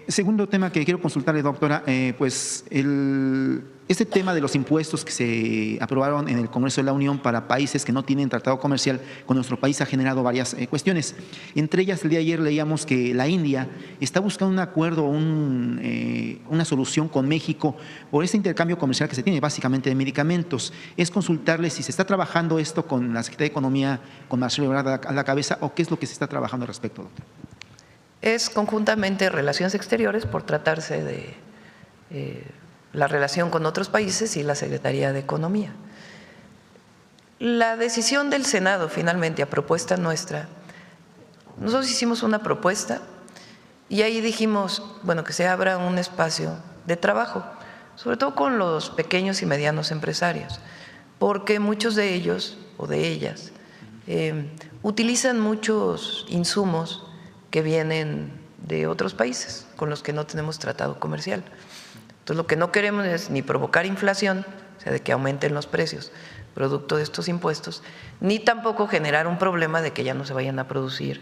Segundo tema que quiero consultarle, doctora, pues este tema de los impuestos que se aprobaron en el Congreso de la Unión para países que no tienen tratado comercial con nuestro país ha generado varias cuestiones. Entre ellas, el día de ayer leíamos que la India está buscando un acuerdo, una solución con México por este intercambio comercial que se tiene básicamente de medicamentos. Es consultarle si se está trabajando esto con la Secretaría de Economía, con Marcelo Ebrard a la cabeza, o qué es lo que se está trabajando al respecto, doctor. Es conjuntamente Relaciones Exteriores por tratarse de la relación con otros países y la Secretaría de Economía. La decisión del Senado finalmente a propuesta nuestra, nosotros hicimos una propuesta y ahí dijimos, bueno, que se abra un espacio de trabajo, sobre todo con los pequeños y medianos empresarios, porque muchos de ellos o de ellas utilizan muchos insumos que vienen de otros países con los que no tenemos tratado comercial. Entonces, lo que no queremos es ni provocar inflación, o sea, de que aumenten los precios, producto de estos impuestos, ni tampoco generar un problema de que ya no se vayan a producir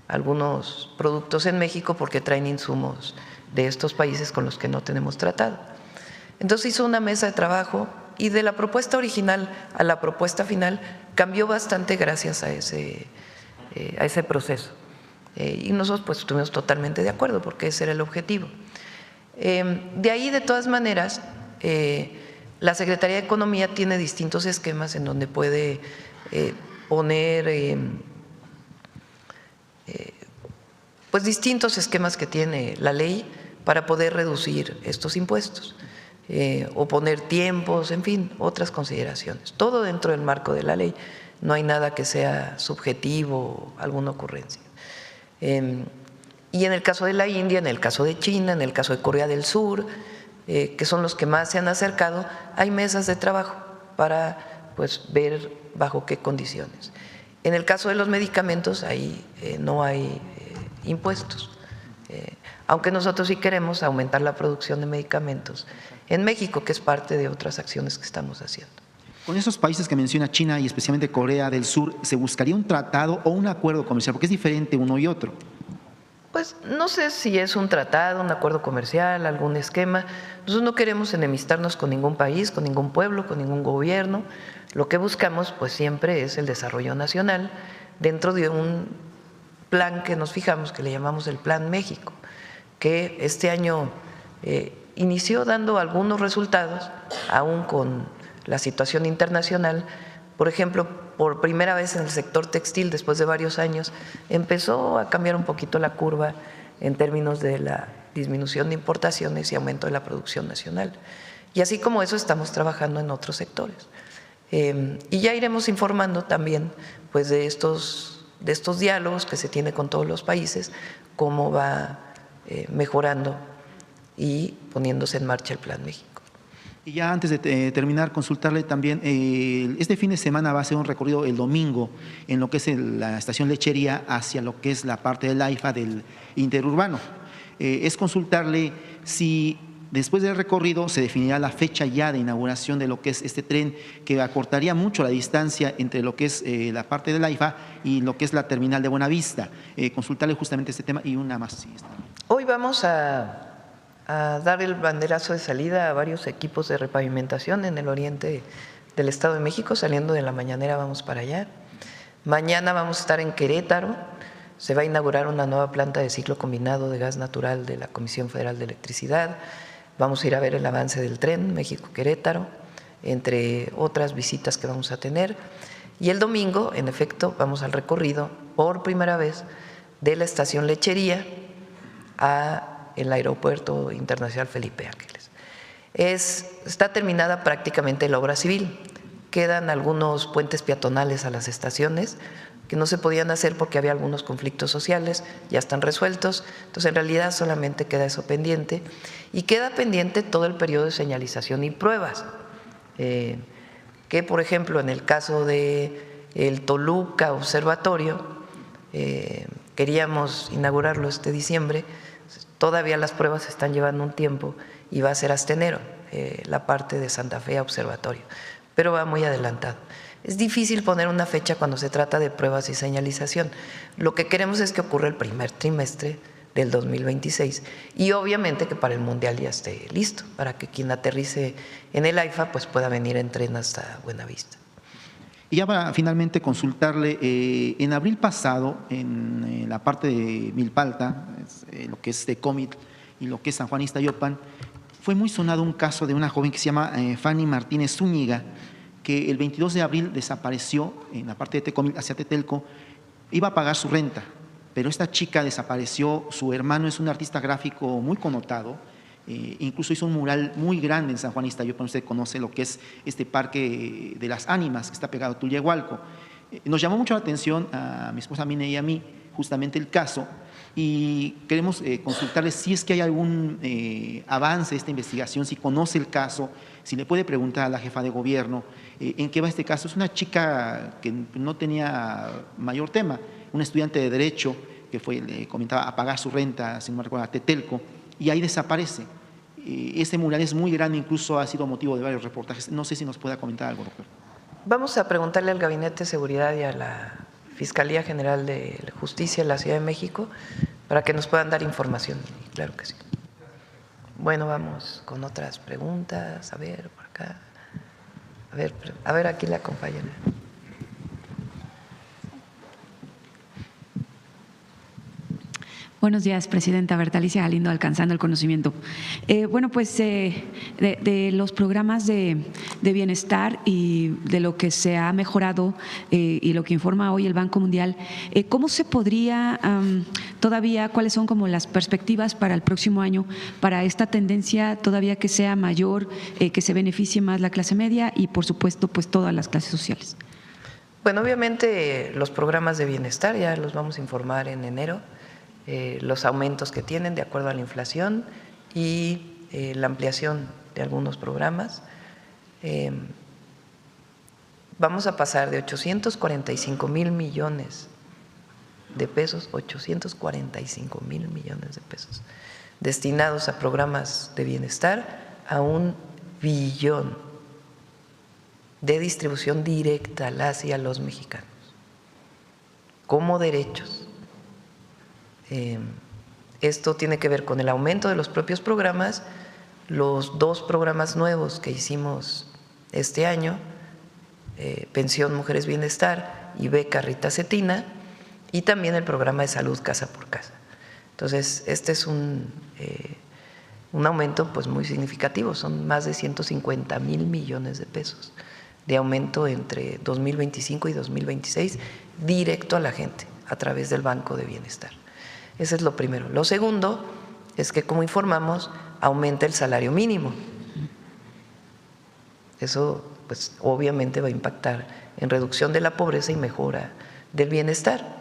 algunos productos en México porque traen insumos de estos países con los que no tenemos tratado. Entonces hizo una mesa de trabajo y de la propuesta original a la propuesta final cambió bastante gracias a ese proceso. Y nosotros pues estuvimos totalmente de acuerdo porque ese era el objetivo. De ahí, de todas maneras, la Secretaría de Economía tiene distintos esquemas en donde puede poner pues distintos esquemas que tiene la ley para poder reducir estos impuestos o poner tiempos, en fin, otras consideraciones. Todo dentro del marco de la ley, no hay nada que sea subjetivo o alguna ocurrencia. Y en el caso de la India, en el caso de China, en el caso de Corea del Sur, que son los que más se han acercado, hay mesas de trabajo para pues ver bajo qué condiciones. En el caso de los medicamentos, ahí no hay impuestos, aunque nosotros sí queremos aumentar la producción de medicamentos en México, que es parte de otras acciones que estamos haciendo. Con esos países que menciona China y especialmente Corea del Sur, ¿se buscaría un tratado o un acuerdo comercial? Porque es diferente uno y otro. Pues no sé si es un tratado, un acuerdo comercial, algún esquema. Nosotros no queremos enemistarnos con ningún país, con ningún pueblo, con ningún gobierno. Lo que buscamos pues siempre es el desarrollo nacional dentro de un plan que nos fijamos, que le llamamos el Plan México, que este año inició dando algunos resultados, aún con la situación internacional. Por ejemplo, por primera vez en el sector textil, después de varios años, empezó a cambiar un poquito la curva en términos de la disminución de importaciones y aumento de la producción nacional. Y así como eso estamos trabajando en otros sectores. Y ya iremos informando también pues, de estos diálogos que se tiene con todos los países, cómo va mejorando y poniéndose en marcha el Plan México. Y ya antes de terminar, consultarle también, este fin de semana va a ser un recorrido el domingo en lo que es la estación Lechería hacia lo que es la parte del AIFA del interurbano. Es consultarle si después del recorrido se definirá la fecha ya de inauguración de lo que es este tren, que acortaría mucho la distancia entre lo que es la parte del AIFA y lo que es la terminal de Buenavista. Consultarle justamente este tema y una más. Sí, hoy vamos a dar el banderazo de salida a varios equipos de repavimentación en el oriente del Estado de México. Saliendo de la mañanera vamos para allá. Mañana vamos a estar en Querétaro. Se va a inaugurar una nueva planta de ciclo combinado de gas natural de la Comisión Federal de Electricidad. Vamos a ir a ver el avance del tren México-Querétaro, entre otras visitas que vamos a tener. Y el domingo, en efecto, vamos al recorrido por primera vez de la estación Lechería a el Aeropuerto Internacional Felipe Ángeles. Está terminada prácticamente la obra civil. Quedan algunos puentes peatonales a las estaciones que no se podían hacer porque había algunos conflictos sociales, ya están resueltos. Entonces, en realidad solamente queda eso pendiente. Y queda pendiente todo el periodo de señalización y pruebas, que por ejemplo en el caso del Toluca Observatorio, queríamos inaugurarlo este diciembre. Todavía las pruebas se están llevando un tiempo y va a ser hasta enero, la parte de Santa Fe Observatorio, pero va muy adelantado. Es difícil poner una fecha cuando se trata de pruebas y señalización. Lo que queremos es que ocurra el primer trimestre del 2026 y obviamente que para el Mundial ya esté listo, para que quien aterrice en el AIFA pues pueda venir en tren hasta Buenavista. Y ya para finalmente consultarle, en abril pasado, en la parte de Milpalta, lo que es Tecómitl y lo que es San Juan Ixtayopan, fue muy sonado un caso de una joven que se llama Fanny Martínez Zúñiga, que el 22 de abril desapareció en la parte de Tecómitl hacia Tetelco, iba a pagar su renta, pero esta chica desapareció. Su hermano es un artista gráfico muy connotado, incluso hizo un mural muy grande en San Juan Ixtayopan. Usted conoce lo que es este parque de las ánimas que está pegado a Tulyehualco. Nos llamó mucho la atención a mi esposa Mine y a mí justamente el caso, y queremos consultarle si es que hay algún avance de esta investigación, si conoce el caso, si le puede preguntar a la jefa de gobierno en qué va este caso. Es una chica que no tenía mayor tema, un estudiante de Derecho que le comentaba a pagar su renta, si no me recuerdo, a Tetelco, y ahí desaparece. Este mural es muy grande, incluso ha sido motivo de varios reportajes. No sé si nos pueda comentar algo, doctor. Vamos a preguntarle al Gabinete de Seguridad y a la Fiscalía General de Justicia de la Ciudad de México para que nos puedan dar información. Claro que sí. Bueno, vamos con otras preguntas. A ver, por acá. A ver, aquí la compañera. Buenos días, Presidenta. Bertalicia Galindo, Alcanzando el Conocimiento. Bueno, pues de los programas de bienestar y de lo que se ha mejorado y lo que informa hoy el Banco Mundial, ¿cómo se podría todavía, cuáles son como las perspectivas para el próximo año para esta tendencia todavía que sea mayor, que se beneficie más la clase media y, por supuesto, pues todas las clases sociales? Bueno, obviamente los programas de bienestar ya los vamos a informar en enero. Los aumentos que tienen de acuerdo a la inflación y la ampliación de algunos programas. Vamos a pasar de 845,000 millones de pesos, 845,000 millones de pesos destinados a programas de bienestar a 1 billón de distribución directa a las y a los mexicanos como derechos. Esto tiene que ver con el aumento de los propios programas, los 2 programas nuevos que hicimos este año, Pensión Mujeres Bienestar y Beca Rita Cetina, y también el programa de salud Casa por Casa. Entonces, este es un aumento pues muy significativo, son más de 150,000 millones de pesos de aumento entre 2025 y 2026 directo a la gente a través del Banco de Bienestar. Ese es lo primero. Lo segundo es que, como informamos, aumenta el salario mínimo. Eso, pues, obviamente va a impactar en reducción de la pobreza y mejora del bienestar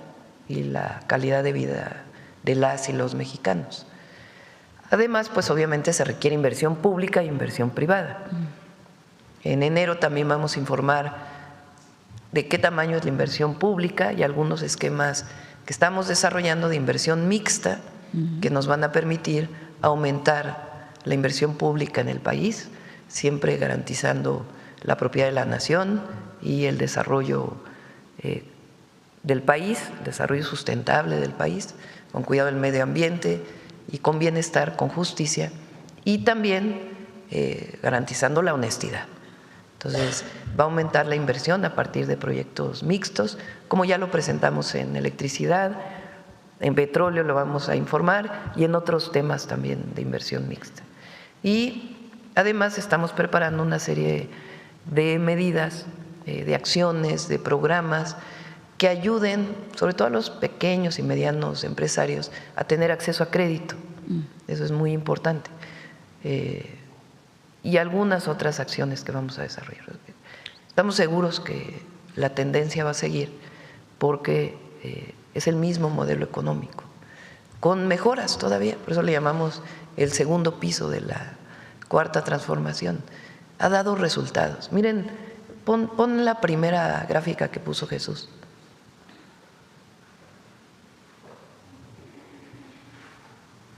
y la calidad de vida de las y los mexicanos. Además, pues, obviamente se requiere inversión pública e inversión privada. En enero también vamos a informar de qué tamaño es la inversión pública y algunos esquemas que estamos desarrollando de inversión mixta que nos van a permitir aumentar la inversión pública en el país, siempre garantizando la propiedad de la nación y el desarrollo del país, el desarrollo sustentable del país, con cuidado del medio ambiente y con bienestar, con justicia y también garantizando la honestidad. Entonces, va a aumentar la inversión a partir de proyectos mixtos, como ya lo presentamos en electricidad, en petróleo lo vamos a informar y en otros temas también de inversión mixta. Y además estamos preparando una serie de medidas, de acciones, de programas que ayuden sobre todo a los pequeños y medianos empresarios a tener acceso a crédito. Eso es muy importante. Y algunas otras acciones que vamos a desarrollar. Estamos seguros que la tendencia va a seguir porque es el mismo modelo económico, con mejoras todavía, por eso le llamamos el segundo piso de la cuarta transformación. Ha dado resultados. Miren, pon la primera gráfica que puso Jesús.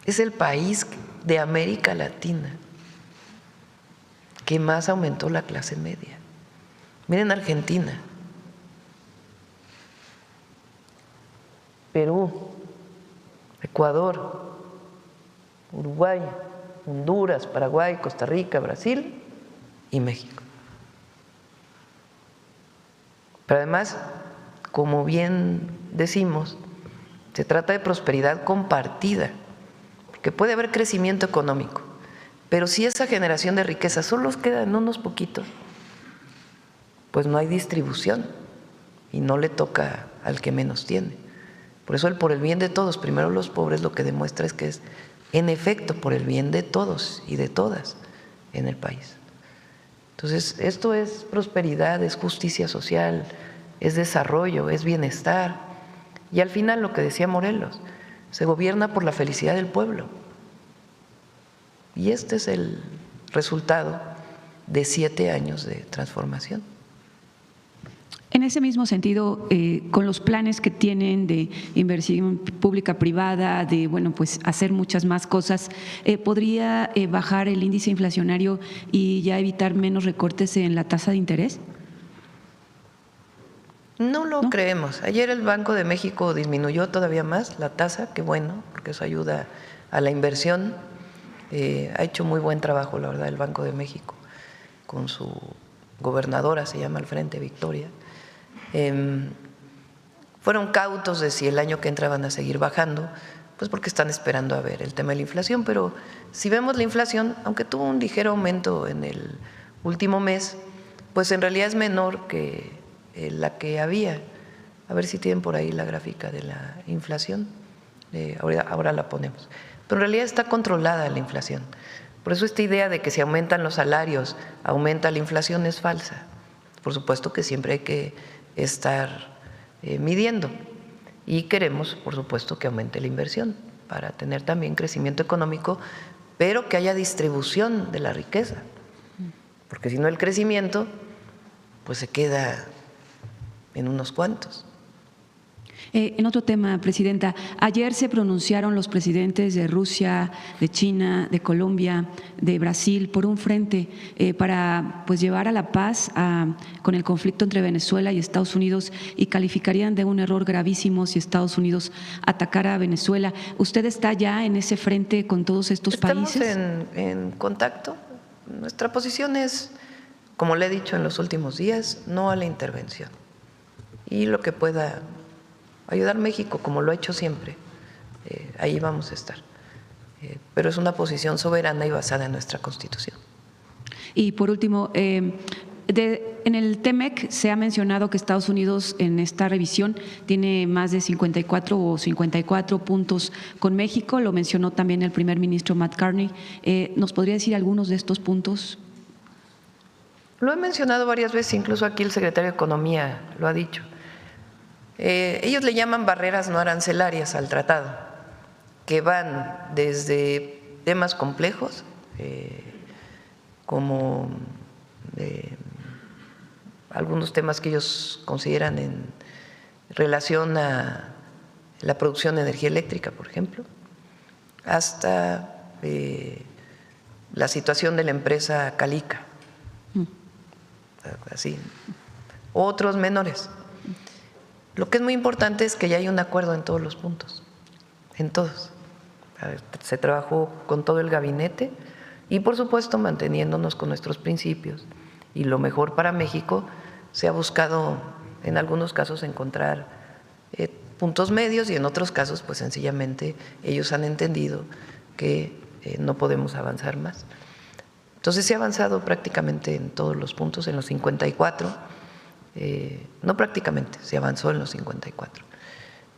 Es el país de América Latina que más aumentó la clase media. Miren Argentina, Perú, Ecuador, Uruguay, Honduras, Paraguay, Costa Rica, Brasil y México. Pero además, como bien decimos, se trata de prosperidad compartida, porque puede haber crecimiento económico, pero si esa generación de riqueza solo queda en unos poquitos, pues no hay distribución y no le toca al que menos tiene. Por eso el por el bien de todos, primero los pobres, lo que demuestra es que es en efecto por el bien de todos y de todas en el país. Entonces, esto es prosperidad, es justicia social, es desarrollo, es bienestar. Y al final, lo que decía Morelos, se gobierna por la felicidad del pueblo. Y este es el resultado de 7 años de transformación. En ese mismo sentido, con los planes que tienen de inversión pública-privada, de pues hacer muchas más cosas, ¿podría bajar el índice inflacionario y ya evitar menos recortes en la tasa de interés? No lo ¿No? creemos. Ayer el Banco de México disminuyó todavía más la tasa, qué bueno, porque eso ayuda a la inversión. Ha hecho muy buen trabajo, la verdad, el Banco de México, con su gobernadora, se llama al frente, Victoria. Fueron cautos de si el año que entra van a seguir bajando, pues porque están esperando a ver el tema de la inflación, pero si vemos la inflación, aunque tuvo un ligero aumento en el último mes, pues en realidad es menor que la que había. A ver si tienen por ahí la gráfica de la inflación, ahora la ponemos. Pero en realidad está controlada la inflación. Por eso esta idea de que si aumentan los salarios, aumenta la inflación es falsa. Por supuesto que siempre hay que estar midiendo y queremos, por supuesto, que aumente la inversión para tener también crecimiento económico, pero que haya distribución de la riqueza, porque si no el crecimiento pues se queda en unos cuantos. En otro tema, Presidenta, ayer se pronunciaron los presidentes de Rusia, de China, de Colombia, de Brasil por un frente para pues llevar a la paz con el conflicto entre Venezuela y Estados Unidos, y calificarían de un error gravísimo si Estados Unidos atacara a Venezuela. ¿Usted está ya en ese frente con todos estos países? Estamos en contacto. Nuestra posición es, como le he dicho en los últimos días, no a la intervención. Y lo que pueda ayudar México, como lo ha hecho siempre, ahí vamos a estar. Pero es una posición soberana y basada en nuestra Constitución. Y por último, en el TEMEC se ha mencionado que Estados Unidos en esta revisión tiene más de 54 puntos con México, lo mencionó también el primer ministro Matt Carney. ¿Nos podría decir algunos de estos puntos? Lo he mencionado varias veces, incluso aquí el secretario de Economía lo ha dicho. Ellos le llaman barreras no arancelarias al tratado, que van desde temas complejos, como algunos temas que ellos consideran en relación a la producción de energía eléctrica, por ejemplo, hasta la situación de la empresa Calica, así, otros menores. Lo que es muy importante es que ya hay un acuerdo en todos los puntos, en todos. Se trabajó con todo el gabinete y, por supuesto, manteniéndonos con nuestros principios. Y lo mejor para México, se ha buscado en algunos casos encontrar puntos medios y en otros casos, pues sencillamente ellos han entendido que no podemos avanzar más. Entonces se ha avanzado prácticamente en todos los puntos, en los 54. No prácticamente, se avanzó en los 54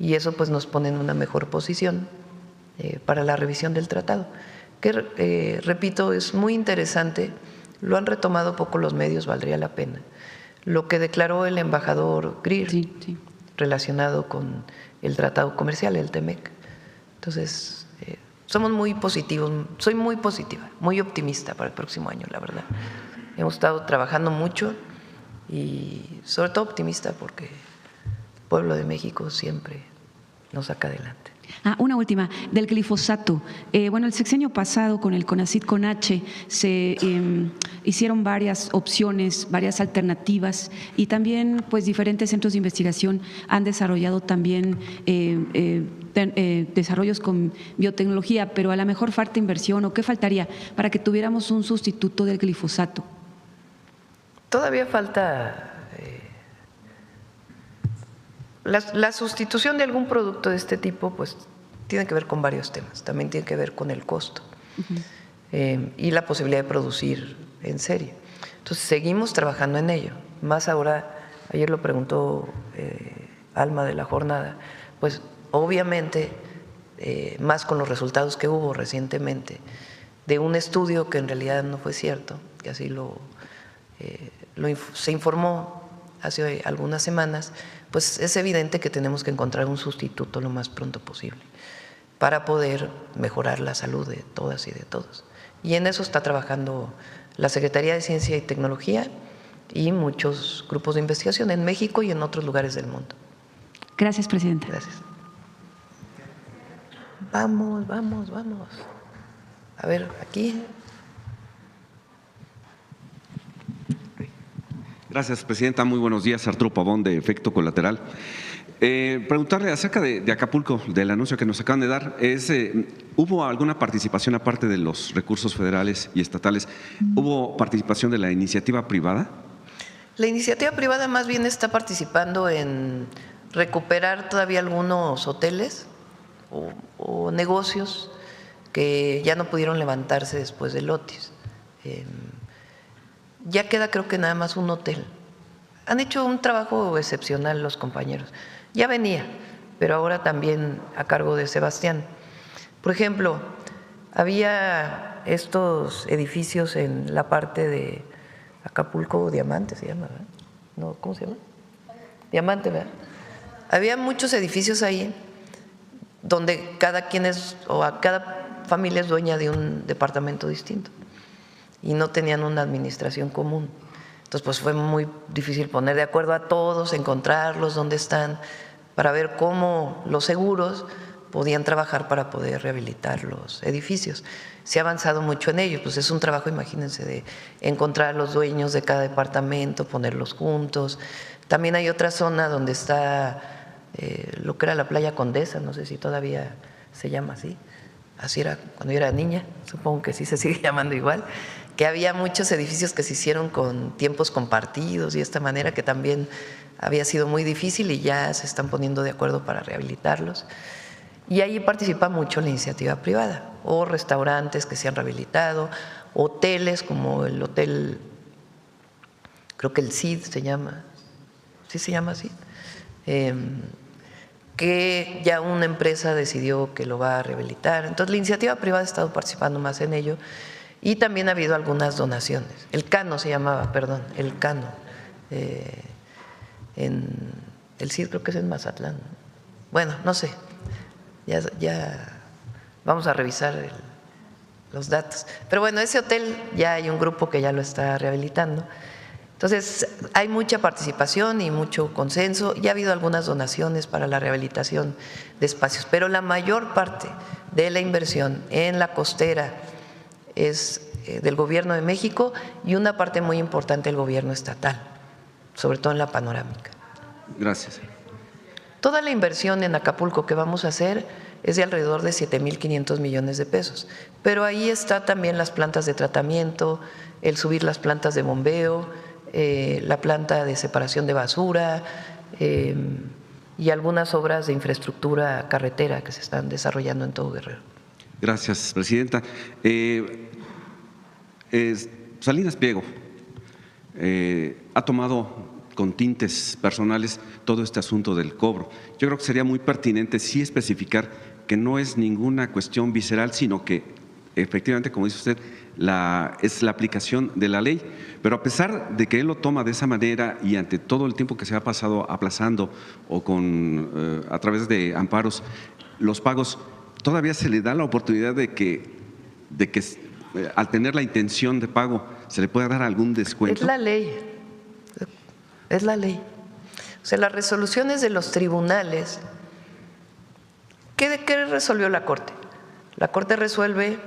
y eso pues nos pone en una mejor posición para la revisión del tratado, que repito, es muy interesante, lo han retomado poco los medios, valdría la pena, lo que declaró el embajador Greer, sí, relacionado con el tratado comercial, el TEMEC. Entonces, somos muy positivos, soy muy positiva, muy optimista para el próximo año, la verdad. Hemos estado trabajando mucho y sobre todo optimista porque el pueblo de México siempre nos saca adelante. Una última, del glifosato. Bueno, el sexenio pasado con el CONACYT con H se hicieron varias opciones, varias alternativas y también pues diferentes centros de investigación han desarrollado también desarrollos con biotecnología, pero a lo mejor falta inversión o qué faltaría para que tuviéramos un sustituto del glifosato. Todavía falta la sustitución de algún producto de este tipo, pues tiene que ver con varios temas. También tiene que ver con el costo y la posibilidad de producir en serie. Entonces seguimos trabajando en ello. Más ahora, ayer lo preguntó Alma de la jornada, pues obviamente más con los resultados que hubo recientemente de un estudio que en realidad no fue cierto, que así se informó hace algunas semanas, pues es evidente que tenemos que encontrar un sustituto lo más pronto posible para poder mejorar la salud de todas y de todos. Y en eso está trabajando la Secretaría de Ciencia y Tecnología y muchos grupos de investigación en México y en otros lugares del mundo. Gracias, Presidenta. Gracias. Vamos. A ver, aquí. Gracias, presidenta. Muy buenos días. Arturo Pavón, de Efecto Colateral. Preguntarle acerca de Acapulco, del anuncio que nos acaban de dar. ¿Hubo alguna participación, aparte de los recursos federales y estatales, hubo participación de la iniciativa privada? La iniciativa privada más bien está participando en recuperar todavía algunos hoteles o negocios que ya no pudieron levantarse después del Otis. Ya queda, creo que nada más un hotel. Han hecho un trabajo excepcional los compañeros. Ya venía, pero ahora también a cargo de Sebastián. Por ejemplo, había estos edificios en la parte de Acapulco Diamante, se llama, ¿verdad? No, ¿cómo se llama? Diamante, ¿verdad? Había muchos edificios ahí donde cada familia es dueña de un departamento distinto y no tenían una administración común. Entonces, pues fue muy difícil poner de acuerdo a todos, encontrarlos, dónde están, para ver cómo los seguros podían trabajar para poder rehabilitar los edificios. Se ha avanzado mucho en ello, pues es un trabajo, imagínense, de encontrar a los dueños de cada departamento, ponerlos juntos. También hay otra zona donde está lo que era la playa Condesa, no sé si todavía se llama así. Así era cuando yo era niña, supongo que sí se sigue llamando igual, que había muchos edificios que se hicieron con tiempos compartidos y de esta manera que también había sido muy difícil y ya se están poniendo de acuerdo para rehabilitarlos. Y ahí participa mucho la iniciativa privada, o restaurantes que se han rehabilitado, hoteles como el hotel, creo que el CID se llama, ¿sí se llama así? Que ya una empresa decidió que lo va a rehabilitar. Entonces la iniciativa privada ha estado participando más en ello y también ha habido algunas donaciones. El Cano se llamaba, perdón, el Cano. En el CID creo que es en Mazatlán. Bueno, no sé, ya vamos a revisar los datos. Pero bueno, ese hotel ya hay un grupo que ya lo está rehabilitando. Entonces, hay mucha participación y mucho consenso. Ya ha habido algunas donaciones para la rehabilitación de espacios, pero la mayor parte de la inversión en la costera es del Gobierno de México y una parte muy importante del Gobierno estatal, sobre todo en la panorámica. Gracias. Toda la inversión en Acapulco que vamos a hacer es de alrededor de 7,500 millones de pesos, pero ahí está también las plantas de tratamiento, el subir las plantas de bombeo, la planta de separación de basura y algunas obras de infraestructura carretera que se están desarrollando en todo Guerrero. Gracias, presidenta. Salinas Pliego ha tomado con tintes personales todo este asunto del cobro. Yo creo que sería muy pertinente sí especificar que no es ninguna cuestión visceral, sino que efectivamente, como dice usted, es la aplicación de la ley. Pero a pesar de que él lo toma de esa manera y ante todo el tiempo que se ha pasado aplazando o a través de amparos los pagos, todavía se le da la oportunidad de que al tener la intención de pago se le pueda dar algún descuento. Es la ley, es la ley. O sea, las resoluciones de los tribunales, ¿qué resolvió la Corte? La Corte resuelve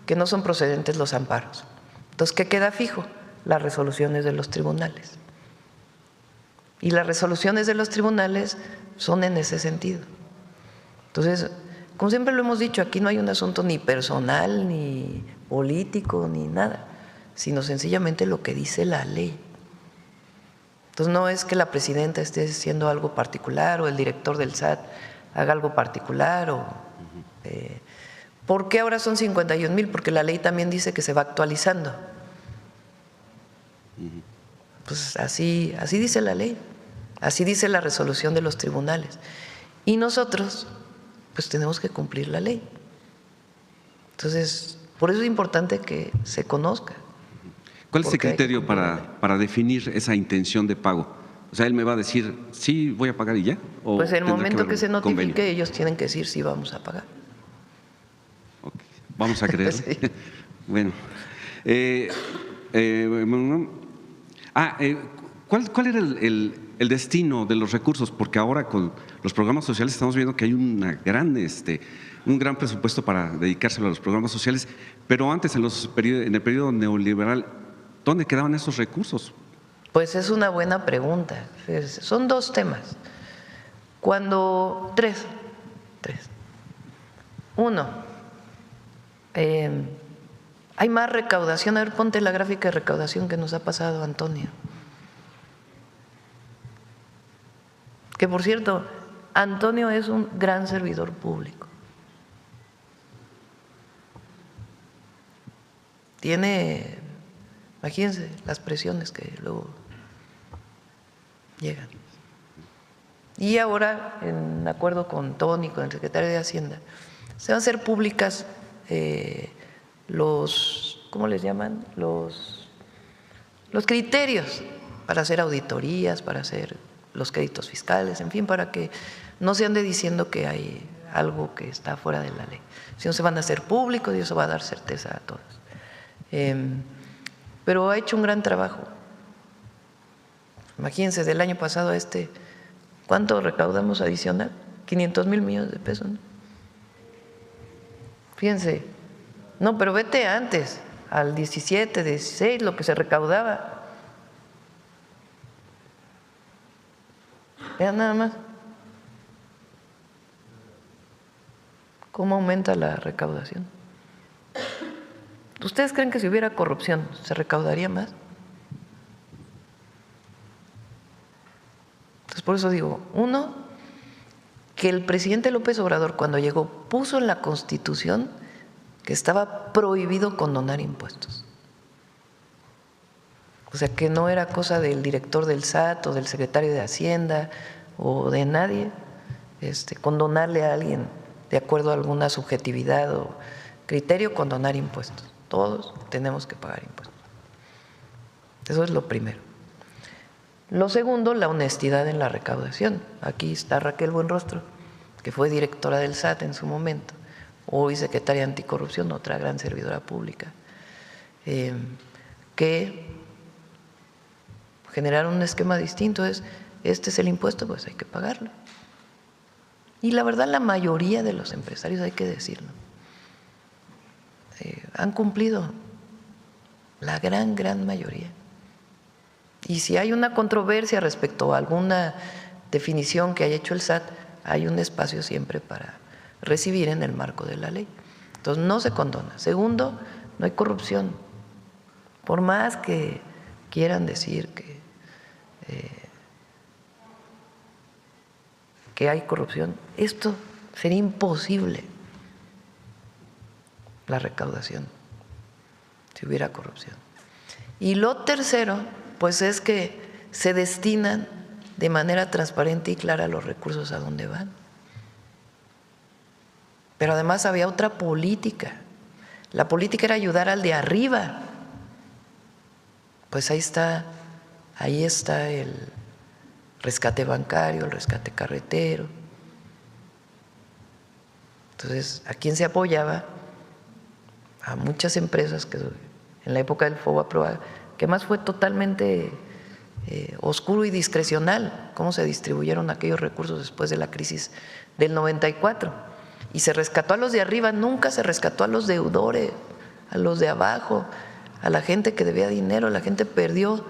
que no son procedentes los amparos. Entonces, ¿qué queda fijo? Las resoluciones de los tribunales. Y las resoluciones de los tribunales son en ese sentido. Entonces, como siempre lo hemos dicho, aquí no hay un asunto ni personal, ni político, ni nada, sino sencillamente lo que dice la ley. Entonces, no es que la presidenta esté haciendo algo particular o el director del SAT haga algo particular ¿por qué ahora son 51,000? Porque la ley también dice que se va actualizando. Pues así dice la ley, así dice la resolución de los tribunales. Y nosotros, pues tenemos que cumplir la ley. Entonces, por eso es importante que se conozca. ¿Cuál es el criterio para definir esa intención de pago? O sea, él me va a decir, sí, voy a pagar y ya. ¿O pues en el momento que se notifique, convenio? ellos tienen que decir sí, vamos a pagar. Okay. Vamos a creer. Sí. Bueno. ¿Cuál era el destino de los recursos? Porque ahora con los programas sociales estamos viendo que hay un gran presupuesto para dedicárselo a los programas sociales, pero antes en el periodo neoliberal, ¿dónde quedaban esos recursos? Pues es una buena pregunta. Son dos temas. Tres. Uno, hay más recaudación. A ver, ponte la gráfica de recaudación que nos ha pasado Antonio. Que por cierto, Antonio es un gran servidor público. Tiene, imagínense las presiones que luego llegan. Y ahora, en acuerdo con Tony, con el secretario de Hacienda, se van a hacer públicas ¿cómo les llaman? Los criterios para hacer auditorías, para hacer los créditos fiscales, en fin, para que no se ande diciendo que hay algo que está fuera de la ley, sino se van a hacer públicos y eso va a dar certeza a todos. Pero ha hecho un gran trabajo. Imagínense, del año pasado a ¿cuánto recaudamos adicional? 500,000 millones de pesos, ¿no? Fíjense, no, pero vete antes, al 17, 16, lo que se recaudaba. Vean nada más cómo aumenta la recaudación. ¿Ustedes creen que si hubiera corrupción se recaudaría más? Entonces, por eso digo, uno, que el presidente López Obrador cuando llegó puso en la Constitución que estaba prohibido condonar impuestos. O sea, que no era cosa del director del SAT o del secretario de Hacienda o de nadie condonarle a alguien de acuerdo a alguna subjetividad o criterio, condonar impuestos. Todos tenemos que pagar impuestos. Eso es lo primero. Lo segundo, la honestidad en la recaudación. Aquí está Raquel Buenrostro, que fue directora del SAT en su momento, hoy secretaria anticorrupción, otra gran servidora pública, que generaron un esquema distinto. Este es el impuesto, pues hay que pagarlo. Y la verdad, la mayoría de los empresarios, hay que decirlo, han cumplido, la gran mayoría. Y si hay una controversia respecto a alguna definición que haya hecho el SAT, hay un espacio siempre para recibir en el marco de la ley. Entonces, no se condona. Segundo, no hay corrupción. Por más que quieran decir que hay corrupción, esto sería imposible, la recaudación, si hubiera corrupción. Y lo tercero, pues es que se destinan de manera transparente y clara los recursos a dónde van. Pero además había otra política. La política era ayudar al de arriba. Pues ahí está el rescate bancario, el rescate carretero. Entonces, ¿a quién se apoyaba? A muchas empresas que en la época del FOBAPROA, que más fue totalmente oscuro y discrecional, cómo se distribuyeron aquellos recursos después de la crisis del 94. Y se rescató a los de arriba, nunca se rescató a los deudores, a los de abajo, a la gente que debía dinero. La gente perdió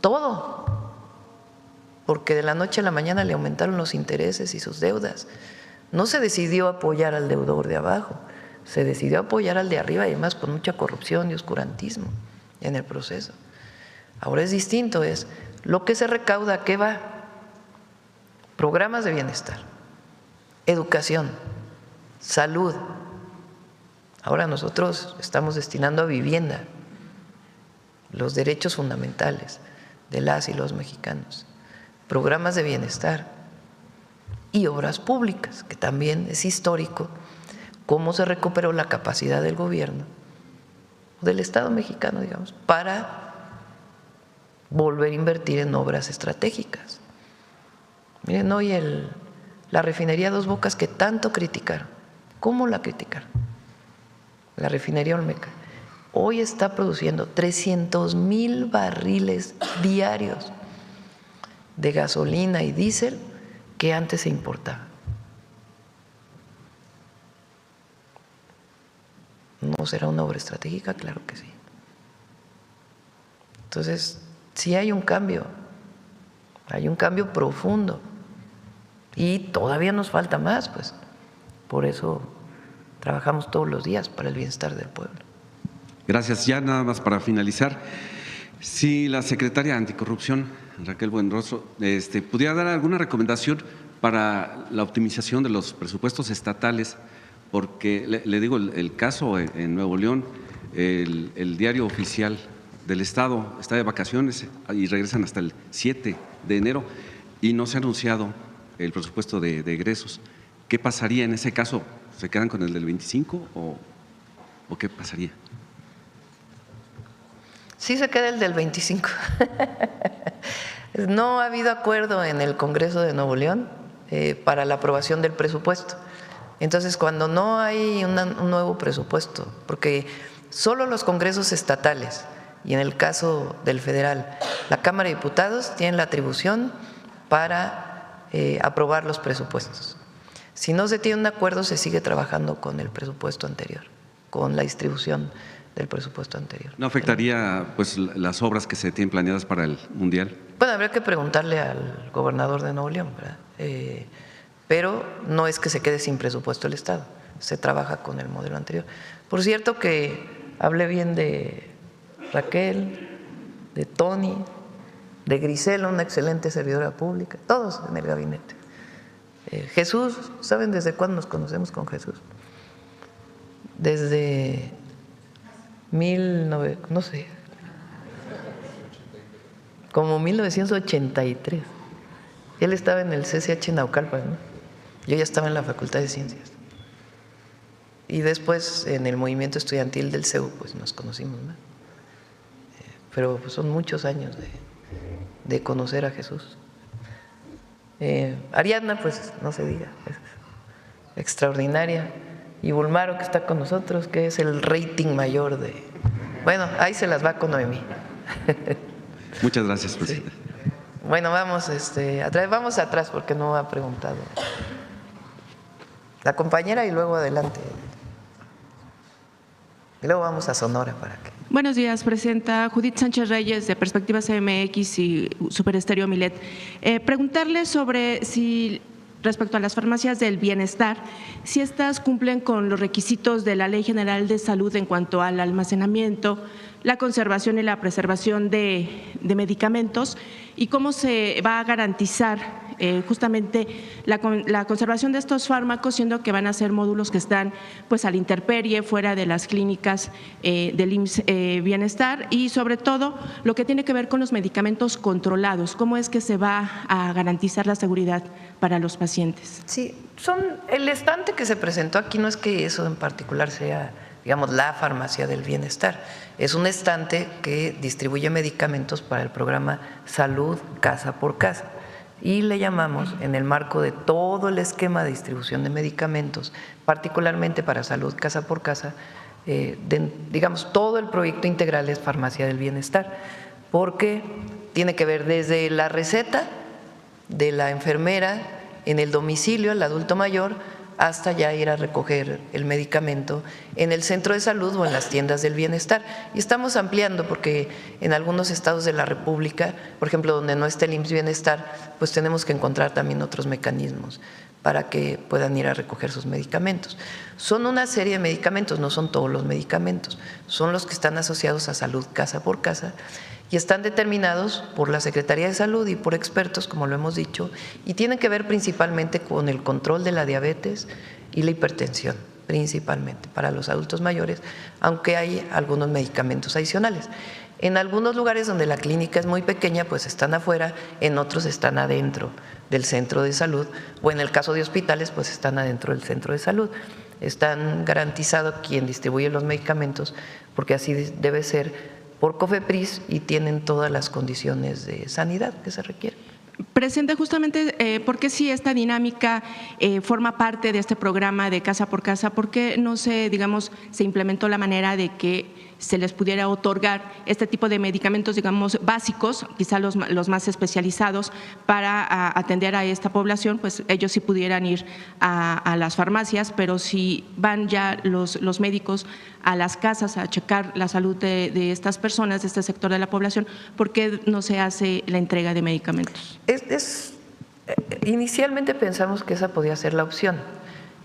todo, porque de la noche a la mañana le aumentaron los intereses y sus deudas. No se decidió apoyar al deudor de abajo, se decidió apoyar al de arriba, y además con mucha corrupción y oscurantismo en el proceso. Ahora es distinto, es lo que se recauda, ¿a qué va? Programas de bienestar, educación, salud. Ahora nosotros estamos destinando a vivienda, los derechos fundamentales de las y los mexicanos, programas de bienestar y obras públicas, que también es histórico cómo se recuperó la capacidad del gobierno, del Estado mexicano, digamos, para volver a invertir en obras estratégicas. Miren, hoy la refinería Dos Bocas, que tanto criticaron, ¿cómo la criticaron? La refinería Olmeca, hoy está produciendo 300,000 barriles diarios de gasolina y diésel que antes se importaba. ¿No será una obra estratégica? Claro que sí. Entonces, Sí hay un cambio profundo y todavía nos falta más, pues. Por eso trabajamos todos los días para el bienestar del pueblo. Gracias. Ya nada más para finalizar, si la secretaria anticorrupción, Raquel Buenrostro, pudiera dar alguna recomendación para la optimización de los presupuestos estatales, porque le digo, el caso en Nuevo León, el diario oficial del Estado está de vacaciones y regresan hasta el 7 de enero y no se ha anunciado el presupuesto de egresos. ¿Qué pasaría en ese caso? ¿Se quedan con el del 25 o qué pasaría? Sí se queda el del 25. No ha habido acuerdo en el Congreso de Nuevo León para la aprobación del presupuesto. Entonces, cuando no hay un nuevo presupuesto, porque solo los congresos estatales y en el caso del federal, la Cámara de Diputados tienen la atribución para aprobar los presupuestos. Si no se tiene un acuerdo, se sigue trabajando con el presupuesto anterior, con la distribución del presupuesto anterior. ¿No afectaría pues las obras que se tienen planeadas para el Mundial? Bueno, habría que preguntarle al gobernador de Nuevo León, ¿verdad? Pero no es que se quede sin presupuesto el Estado, se trabaja con el modelo anterior. Por cierto que hablé bien de Raquel, de Tony, de Grisela, una excelente servidora pública, todos en el gabinete. Jesús, ¿saben desde cuándo nos conocemos con Jesús? Desde no sé, como 1983. Él estaba en el CCH Naucalpan, ¿no? Yo ya estaba en la Facultad de Ciencias. Y después en el movimiento estudiantil del CEU, pues nos conocimos, ¿no? Pero pues, son muchos años de conocer a Jesús. Ariadna, pues no se diga, es extraordinaria. Y Bulmaro, que está con nosotros, que es el rating mayor de… Bueno, ahí se las va con Noemí. Muchas gracias, presidente. Sí. Bueno, vamos atrás porque no ha preguntado la compañera y luego adelante. Y luego vamos a Sonora para que… Buenos días, presidenta. Judith Sánchez Reyes, de Perspectivas MX y Super Estéreo Milet. Preguntarle sobre si… respecto a las farmacias del bienestar, si estas cumplen con los requisitos de la Ley General de Salud en cuanto al almacenamiento, la conservación y la preservación de medicamentos, y cómo se va a garantizar justamente la conservación de estos fármacos, siendo que van a ser módulos que están pues a la intemperie, fuera de las clínicas del IMSS Bienestar, y sobre todo lo que tiene que ver con los medicamentos controlados, cómo es que se va a garantizar la seguridad para los pacientes. Sí, el estante que se presentó aquí no es que eso en particular sea, digamos, la farmacia del bienestar, es un estante que distribuye medicamentos para el programa Salud Casa por Casa. Y le llamamos, en el marco de todo el esquema de distribución de medicamentos, particularmente para salud casa por casa, digamos, todo el proyecto integral es farmacia del bienestar, porque tiene que ver desde la receta de la enfermera en el domicilio, el adulto mayor, hasta ya ir a recoger el medicamento en el centro de salud o en las tiendas del bienestar. Y estamos ampliando porque en algunos estados de la República, por ejemplo, donde no está el IMSS Bienestar, pues tenemos que encontrar también otros mecanismos para que puedan ir a recoger sus medicamentos. Son una serie de medicamentos, no son todos los medicamentos, son los que están asociados a salud casa por casa y están determinados por la Secretaría de Salud y por expertos, como lo hemos dicho, y tienen que ver principalmente con el control de la diabetes y la hipertensión, principalmente para los adultos mayores, aunque hay algunos medicamentos adicionales. En algunos lugares donde la clínica es muy pequeña, pues están afuera, en otros están adentro del centro de salud, o en el caso de hospitales, pues están adentro del centro de salud. Están garantizados quien distribuye los medicamentos, porque así debe ser por COFEPRIS y tienen todas las condiciones de sanidad que se requieren. Presidente, justamente porque si esta dinámica forma parte de este programa de casa por casa, ¿por qué no se, digamos, se implementó la manera de que se les pudiera otorgar este tipo de medicamentos, digamos, básicos, quizá los más especializados, para atender a esta población, pues ellos sí pudieran ir a las farmacias, pero si van ya los médicos a las casas a checar la salud de estas personas, de este sector de la población, ¿por qué no se hace la entrega de medicamentos? Inicialmente pensamos que esa podía ser la opción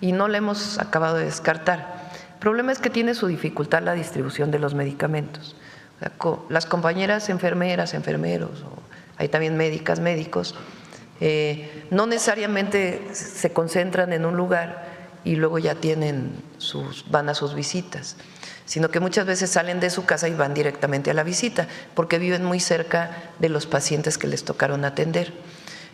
y no la hemos acabado de descartar. El problema es que tiene su dificultad la distribución de los medicamentos. O sea, las compañeras enfermeras, enfermeros, o hay también médicas, médicos, no necesariamente se concentran en un lugar y luego ya van a sus visitas, sino que muchas veces salen de su casa y van directamente a la visita porque viven muy cerca de los pacientes que les tocaron atender.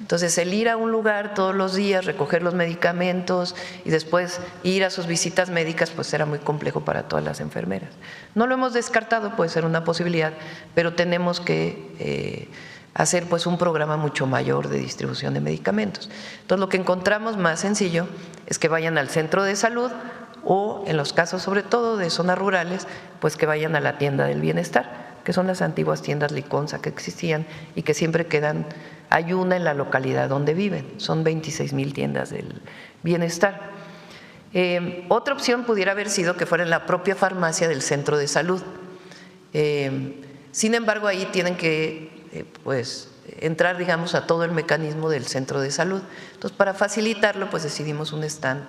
Entonces, el ir a un lugar todos los días, recoger los medicamentos y después ir a sus visitas médicas, pues era muy complejo para todas las enfermeras. No lo hemos descartado, puede ser una posibilidad, pero tenemos que hacer pues un programa mucho mayor de distribución de medicamentos. Entonces, lo que encontramos más sencillo es que vayan al centro de salud o, en los casos sobre todo de zonas rurales, pues que vayan a la tienda del bienestar, que son las antiguas tiendas Liconza que existían y que siempre hay una en la localidad donde viven, son 26,000 tiendas del bienestar. Otra opción pudiera haber sido que fuera en la propia farmacia del centro de salud. Sin embargo, ahí tienen que pues entrar, digamos, a todo el mecanismo del centro de salud. Entonces, para facilitarlo, pues decidimos un stand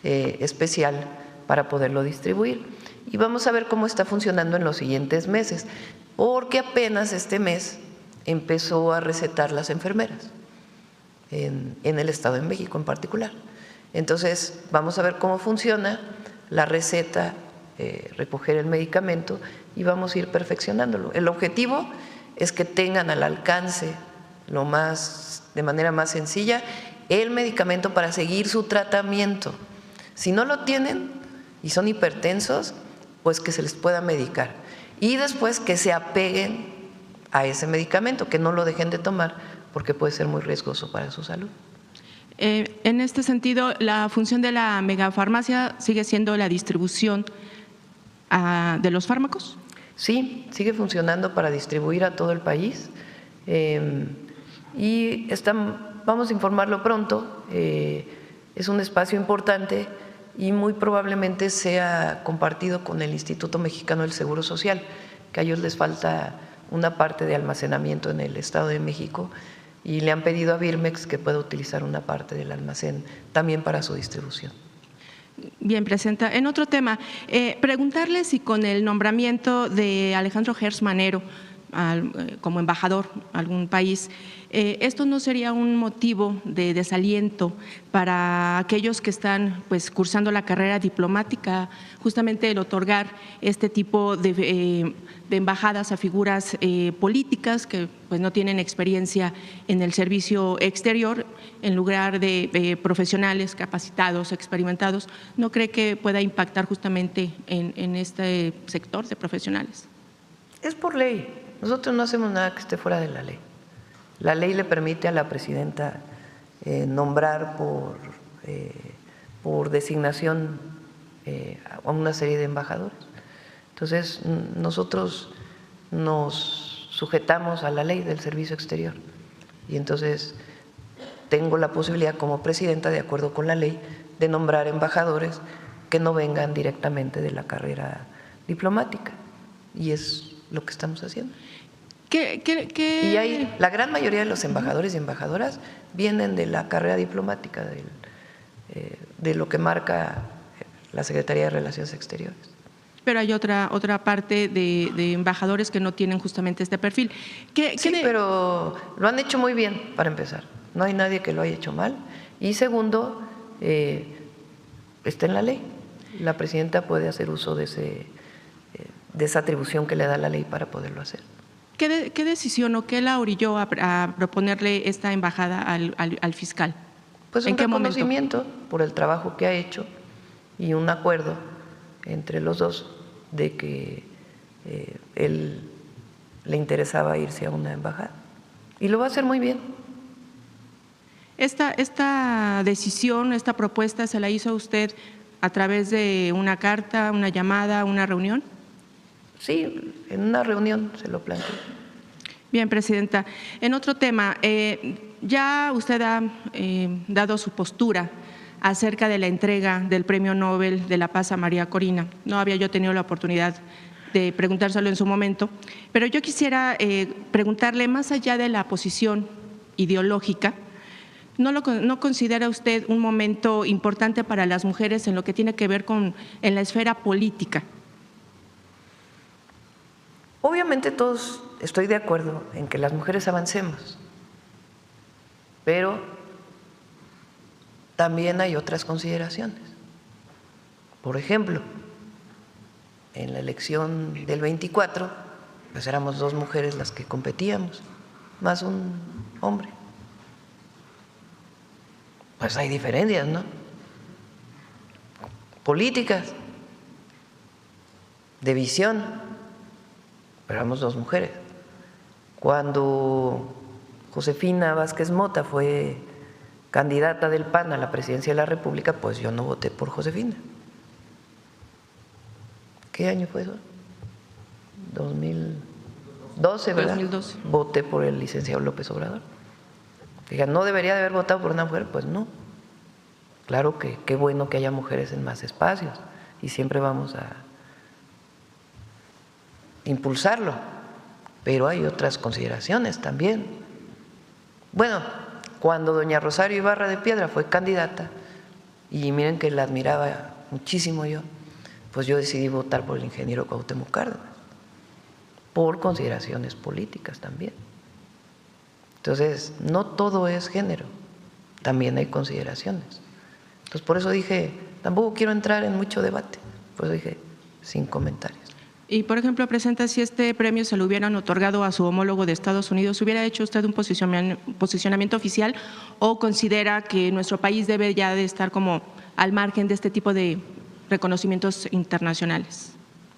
especial para poderlo distribuir. Y vamos a ver cómo está funcionando en los siguientes meses, porque apenas este mes empezó a recetar las enfermeras, en el Estado de México en particular. Entonces, vamos a ver cómo funciona la receta, recoger el medicamento y vamos a ir perfeccionándolo. El objetivo es que tengan al alcance de manera más sencilla el medicamento para seguir su tratamiento. Si no lo tienen y son hipertensos, pues que se les pueda medicar y después que se apeguen a ese medicamento, que no lo dejen de tomar porque puede ser muy riesgoso para su salud. En este sentido, la función de la megafarmacia sigue siendo la distribución de los fármacos. Sí, sigue funcionando para distribuir a todo el país y vamos a informarlo pronto. Es un espacio importante y muy probablemente sea compartido con el Instituto Mexicano del Seguro Social, que a ellos les falta una parte de almacenamiento en el Estado de México y le han pedido a Birmex que pueda utilizar una parte del almacén también para su distribución. Bien, Presidenta. En otro tema, preguntarle si con el nombramiento de Alejandro Gertz Manero como embajador a algún país, esto no sería un motivo de desaliento para aquellos que están pues cursando la carrera diplomática, justamente el otorgar este tipo de embajadas a figuras políticas que pues no tienen experiencia en el servicio exterior, en lugar de profesionales capacitados, experimentados. ¿No cree que pueda impactar justamente en este sector de profesionales? Es por ley. Nosotros no hacemos nada que esté fuera de la ley. La ley le permite a la presidenta nombrar por designación a una serie de embajadores. Entonces, nosotros nos sujetamos a la ley del servicio exterior y entonces tengo la posibilidad como presidenta, de acuerdo con la ley, de nombrar embajadores que no vengan directamente de la carrera diplomática y es lo que estamos haciendo. Y la gran mayoría de los embajadores y embajadoras vienen de la carrera diplomática, de lo que marca la Secretaría de Relaciones Exteriores. Pero hay otra parte de embajadores que no tienen justamente este perfil. Sí, pero lo han hecho muy bien, para empezar. No hay nadie que lo haya hecho mal. Y segundo, está en la ley. La presidenta puede hacer uso de esa atribución que le da la ley para poderlo hacer. ¿Qué decisión o qué la orilló a proponerle esta embajada al fiscal? Pues un reconocimiento por el trabajo que ha hecho y un acuerdo entre los dos de que él le interesaba irse a una embajada. Y lo va a hacer muy bien. ¿Esta decisión, esta propuesta, se la hizo usted a través de una carta, una llamada, una reunión? sí, en una reunión se lo planteé. Bien, presidenta. En otro tema, ya usted ha dado su postura acerca de la entrega del Premio Nobel de la Paz a María Corina. No había yo tenido la oportunidad de preguntárselo en su momento, pero yo quisiera preguntarle, más allá de la posición ideológica, ¿no considera usted un momento importante para las mujeres en lo que tiene que ver en la esfera política? Obviamente todos estoy de acuerdo en que las mujeres avancemos, pero también hay otras consideraciones. Por ejemplo, en la elección del 24, pues éramos 2 mujeres las que competíamos, más un hombre. Pues hay diferencias, ¿no? Políticas, de visión, pero éramos 2 mujeres. Cuando Josefina Vázquez Mota fue candidata del PAN a la presidencia de la República, pues yo no voté por Josefina. ¿Qué año fue eso? 2012, ¿verdad? 2012. Voté por el licenciado López Obrador. Fíjate, ¿no debería de haber votado por una mujer? Pues no. Claro que qué bueno que haya mujeres en más espacios y siempre vamos a impulsarlo, pero hay otras consideraciones también. Bueno, cuando doña Rosario Ibarra de Piedra fue candidata, y miren que la admiraba muchísimo yo, pues yo decidí votar por el ingeniero Cuauhtémoc Cárdenas, por consideraciones políticas también. Entonces, no todo es género, también hay consideraciones. Entonces, por eso dije, tampoco quiero entrar en mucho debate, por eso dije, sin comentarios. Y, por ejemplo, presenta, si este premio se lo hubieran otorgado a su homólogo de Estados Unidos, ¿hubiera hecho usted un posicionamiento oficial o considera que nuestro país debe ya de estar como al margen de este tipo de reconocimientos internacionales?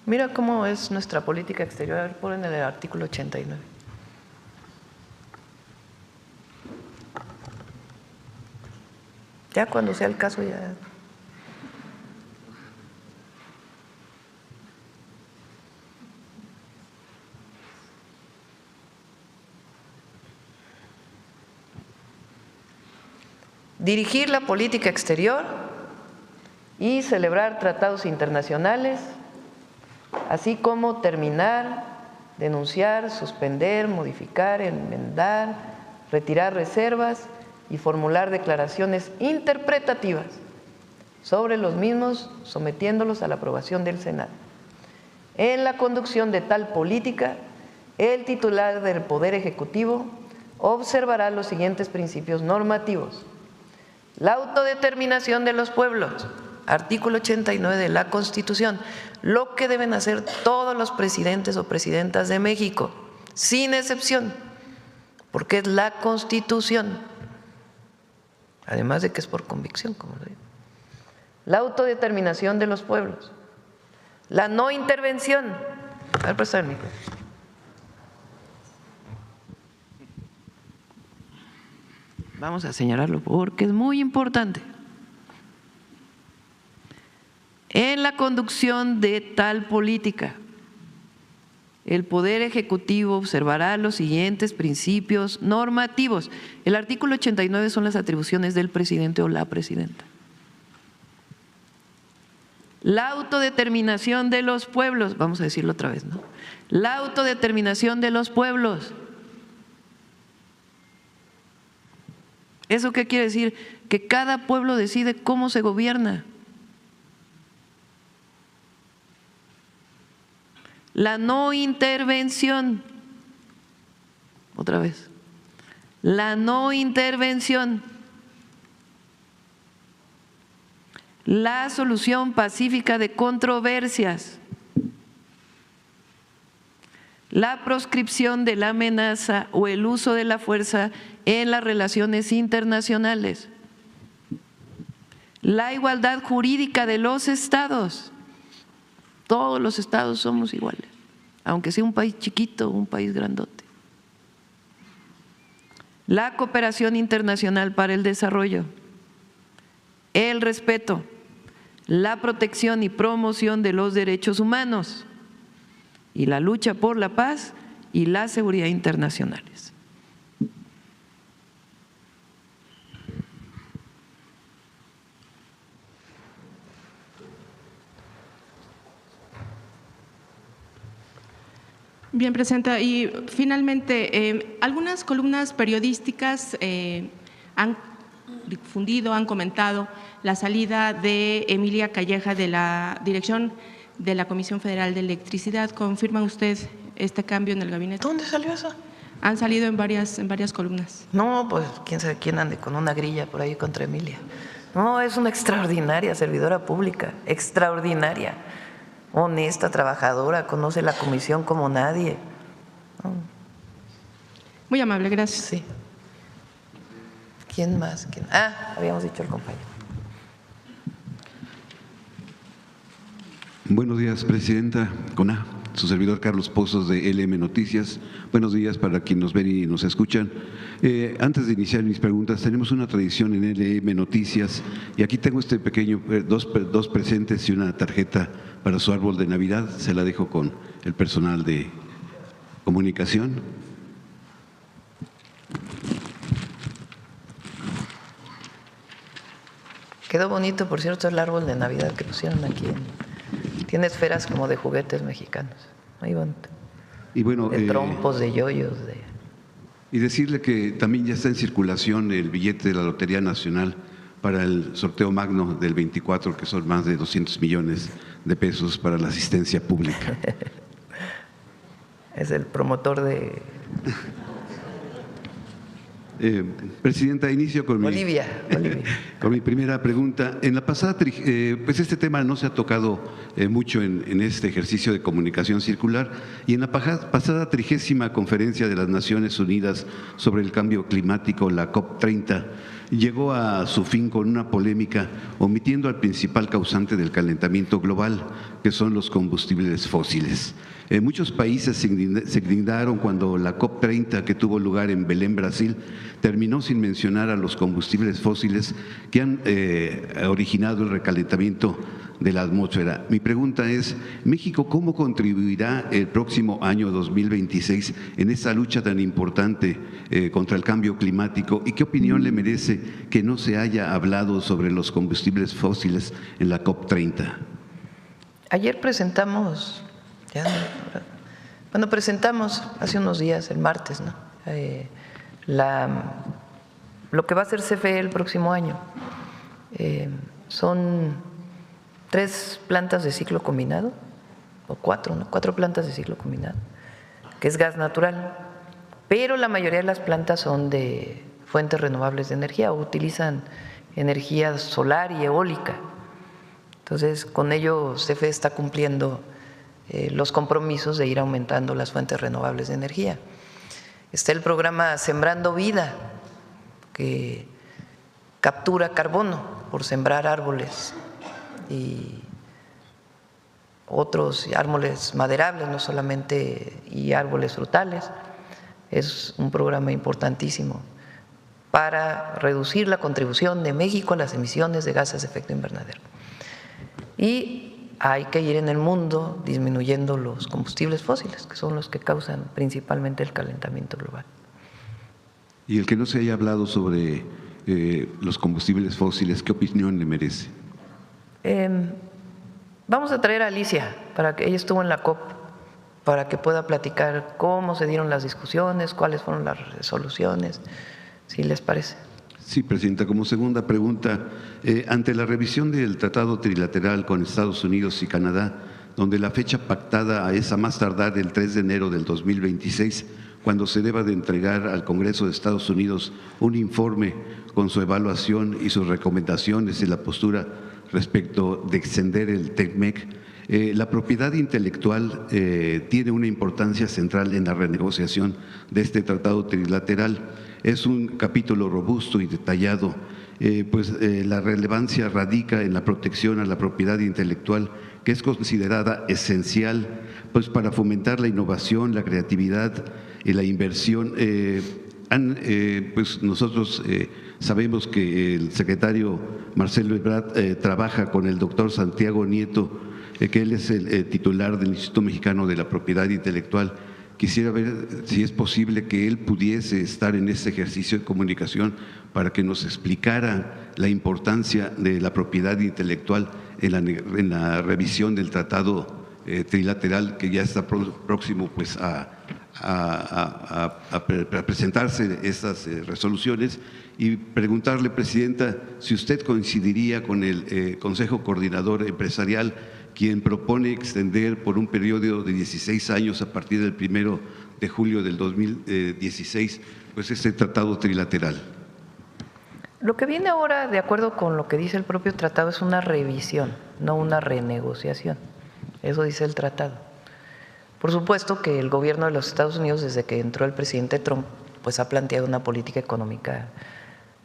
Mira cómo es nuestra política exterior, a ver, ponen el artículo 89. Ya cuando sea el caso, ya. Dirigir la política exterior y celebrar tratados internacionales, así como terminar, denunciar, suspender, modificar, enmendar, retirar reservas y formular declaraciones interpretativas sobre los mismos, sometiéndolos a la aprobación del Senado. En la conducción de tal política, el titular del Poder Ejecutivo observará los siguientes principios normativos: la autodeterminación de los pueblos, artículo 89 de la Constitución, lo que deben hacer todos los presidentes o presidentas de México, sin excepción, porque es la Constitución, además de que es por convicción, como lo digo. La autodeterminación de los pueblos, la no intervención. A ver, presta el micrófono. Vamos a señalarlo porque es muy importante. En la conducción de tal política, el Poder Ejecutivo observará los siguientes principios normativos. El artículo 89 son las atribuciones del presidente o la presidenta. La autodeterminación de los pueblos, vamos a decirlo otra vez, ¿no? La autodeterminación de los pueblos. ¿Eso qué quiere decir? Que cada pueblo decide cómo se gobierna. La no intervención, otra vez, la no intervención, la solución pacífica de controversias, la proscripción de la amenaza o el uso de la fuerza en las relaciones internacionales, la igualdad jurídica de los estados. Todos los estados somos iguales, aunque sea un país chiquito o un país grandote. La cooperación internacional para el desarrollo, el respeto, la protección y promoción de los derechos humanos, y la lucha por la paz y la seguridad internacionales. Bien, Presidenta. Y finalmente, algunas columnas periodísticas han difundido, han comentado la salida de Emilia Calleja de la dirección de la Comisión Federal de Electricidad. ¿Confirma usted este cambio en el gabinete? ¿Dónde salió eso? Han salido en varias columnas. No, pues quién sabe quién ande con una grilla por ahí contra Emilia. No, es una extraordinaria servidora pública, extraordinaria, honesta, trabajadora, conoce la comisión como nadie. No. Muy amable, gracias. Sí. ¿Quién más? Habíamos dicho el compañero. Buenos días, Presidenta. Su servidor Carlos Pozos de LM Noticias. Buenos días para quienes nos ven y nos escuchan. Antes de iniciar mis preguntas, tenemos una tradición en LM Noticias y aquí tengo este pequeño, dos presentes y una tarjeta para su árbol de Navidad. Se la dejo con el personal de comunicación. Quedó bonito, por cierto, el árbol de Navidad que pusieron aquí. Tiene esferas como de juguetes mexicanos. Muy bonito. Y bueno, de trompos, de yoyos. Y decirle que también ya está en circulación el billete de la Lotería Nacional para el sorteo magno del 24, que son más de 200 millones de pesos para la asistencia pública. Es el promotor de… Presidenta, inicio con Bolivia. Con mi primera pregunta. En la pasada, pues este tema no se ha tocado mucho en este ejercicio de comunicación circular, y en la pasada 30ª Conferencia de las Naciones Unidas sobre el Cambio Climático, la COP30, llegó a su fin con una polémica omitiendo al principal causante del calentamiento global, que son los combustibles fósiles. Muchos países se indignaron cuando la COP30, que tuvo lugar en Belén, Brasil, terminó sin mencionar a los combustibles fósiles que han originado el recalentamiento de la atmósfera. Mi pregunta es, ¿México cómo contribuirá el próximo año 2026 en esta lucha tan importante contra el cambio climático? ¿Y qué opinión le merece que no se haya hablado sobre los combustibles fósiles en la COP30? Ayer presentamos… presentamos hace unos días, el martes, ¿no? Lo que va a hacer CFE el próximo año. Son 3 plantas de ciclo combinado, o 4, ¿no? 4 plantas de ciclo combinado, que es gas natural, pero la mayoría de las plantas son de fuentes renovables de energía o utilizan energía solar y eólica. Entonces, con ello CFE está cumpliendo los compromisos de ir aumentando las fuentes renovables de energía. Está el programa Sembrando Vida, que captura carbono por sembrar árboles y otros árboles maderables, no solamente, y árboles frutales. Es un programa importantísimo para reducir la contribución de México a las emisiones de gases de efecto invernadero. Y hay que ir en el mundo disminuyendo los combustibles fósiles, que son los que causan principalmente el calentamiento global. Y el que no se haya hablado sobre los combustibles fósiles, ¿qué opinión le merece? Vamos a traer a Alicia, para que ella estuvo en la COP, para que pueda platicar cómo se dieron las discusiones, cuáles fueron las resoluciones, si les parece. Sí, Presidenta. Como segunda pregunta, ante la revisión del Tratado Trilateral con Estados Unidos y Canadá, donde la fecha pactada es a más tardar el 3 de enero del 2026, cuando se deba de entregar al Congreso de Estados Unidos un informe con su evaluación y sus recomendaciones y la postura respecto de extender el TECMEC, la propiedad intelectual tiene una importancia central en la renegociación de este tratado trilateral. Es un capítulo robusto y detallado, la relevancia radica en la protección a la propiedad intelectual, que es considerada esencial pues, para fomentar la innovación, la creatividad y la inversión. Nosotros sabemos que el secretario Marcelo Ebrard trabaja con el doctor Santiago Nieto que él es el titular del Instituto Mexicano de la Propiedad Intelectual. Quisiera ver si es posible que él pudiese estar en este ejercicio de comunicación para que nos explicara la importancia de la propiedad intelectual en la revisión del tratado trilateral que ya está próximo pues, a presentarse estas resoluciones, y preguntarle, Presidenta, si usted coincidiría con el Consejo Coordinador Empresarial, quien propone extender por un periodo de 16 años a partir del 1 de julio del 2016 pues este tratado trilateral. Lo que viene ahora, de acuerdo con lo que dice el propio tratado, es una revisión, no una renegociación. Eso dice el tratado. Por supuesto que el gobierno de los Estados Unidos, desde que entró el presidente Trump, pues ha planteado una política económica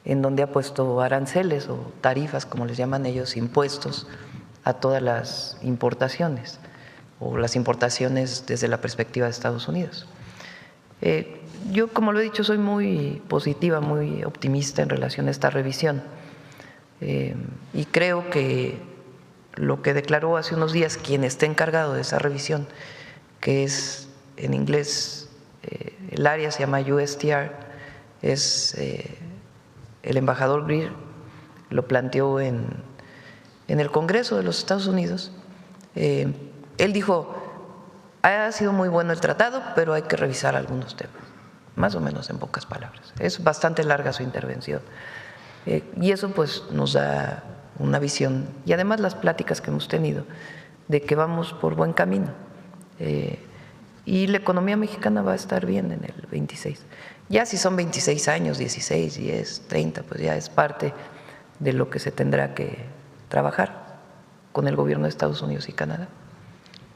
en donde ha puesto aranceles o tarifas, como les llaman ellos, impuestos a todas las importaciones o las importaciones desde la perspectiva de Estados Unidos. Yo, como lo he dicho, soy muy positiva, muy optimista en relación a esta revisión y creo que lo que declaró hace unos días quien está encargado de esa revisión, que es en inglés, el área se llama USTR, es el embajador Greer, lo planteó en el Congreso de los Estados Unidos. Él dijo, ha sido muy bueno el tratado, pero hay que revisar algunos temas, más o menos en pocas palabras. Es bastante larga su intervención y eso pues nos da una visión, y además las pláticas que hemos tenido de que vamos por buen camino y la economía mexicana va a estar bien en el 26. Ya si son 26 años, 16, 10, 30, pues ya es parte de lo que se tendrá que trabajar con el gobierno de Estados Unidos y Canadá.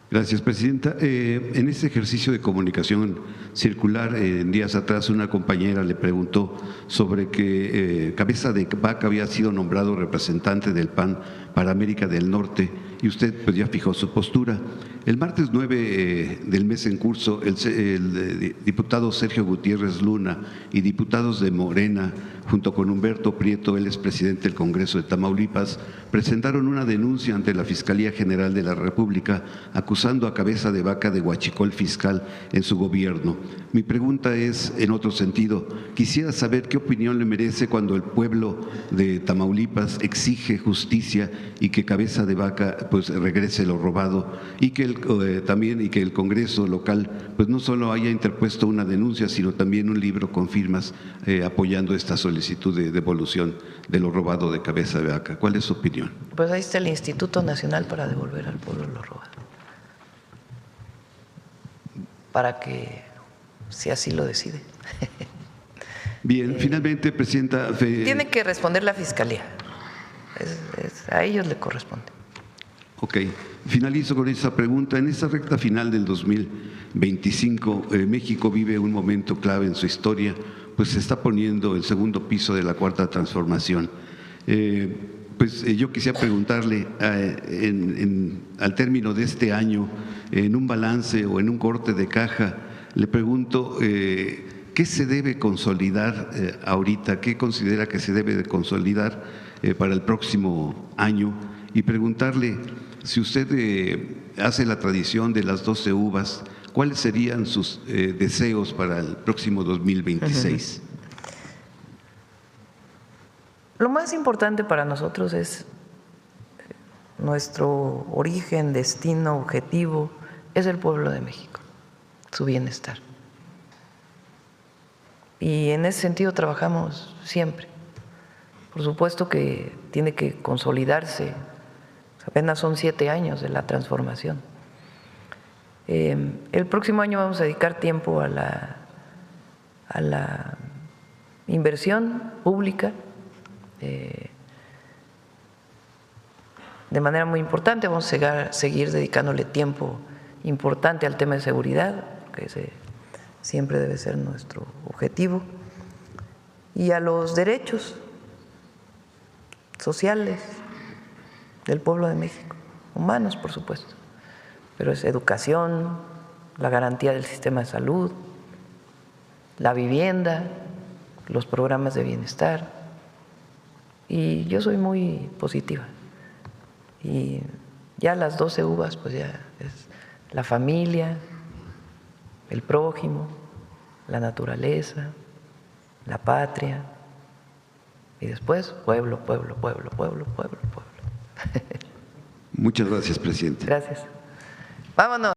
Gracias, Presidenta. En este ejercicio de comunicación circular, días atrás una compañera le preguntó sobre que Cabeza de Vaca había sido nombrado representante del PAN para América del Norte y usted pues, ya fijó su postura. El martes 9 del mes en curso, el diputado Sergio Gutiérrez Luna y diputados de Morena, junto con Humberto Prieto, él es presidente del Congreso de Tamaulipas, presentaron una denuncia ante la Fiscalía General de la República acusando a Cabeza de Vaca de huachicol fiscal en su gobierno. Mi pregunta es en otro sentido. Quisiera saber qué opinión le merece cuando el pueblo de Tamaulipas exige justicia y que Cabeza de Vaca pues regrese lo robado, y que también el Congreso local pues no solo haya interpuesto una denuncia, sino también un libro con firmas apoyando esta solicitud de devolución de lo robado de Cabeza de Vaca. ¿Cuál es su opinión? Pues ahí está el Instituto Nacional para devolver al pueblo lo robado, para que, si así lo decide. Bien, finalmente, Presidenta… Tiene que responder la Fiscalía, a ellos le corresponde. Ok, finalizo con esa pregunta. En esta recta final del 2025, México vive un momento clave en su historia, pues se está poniendo el segundo piso de la Cuarta Transformación. Yo quisiera preguntarle, al término de este año, en un balance o en un corte de caja, le pregunto, ¿qué se debe consolidar ahorita? ¿Qué considera que se debe de consolidar para el próximo año? Y preguntarle, si usted hace la tradición de las 12 uvas, ¿cuáles serían sus deseos para el próximo 2026? Lo más importante para nosotros es nuestro origen, destino, objetivo, es el pueblo de México, su bienestar. Y en ese sentido trabajamos siempre. Por supuesto que tiene que consolidarse, apenas son 7 años de la transformación. El próximo año vamos a dedicar tiempo a la inversión pública de manera muy importante. Vamos a seguir dedicándole tiempo importante al tema de seguridad, que siempre debe ser nuestro objetivo, y a los derechos sociales del pueblo de México, humanos por supuesto, pero es educación, la garantía del sistema de salud, la vivienda, los programas de bienestar, y yo soy muy positiva y Ya las 12 uvas, pues ya es la familia, el prójimo, la naturaleza, la patria, y después pueblo, pueblo, pueblo, pueblo, pueblo, pueblo. Muchas gracias, presidente. Gracias. Vámonos.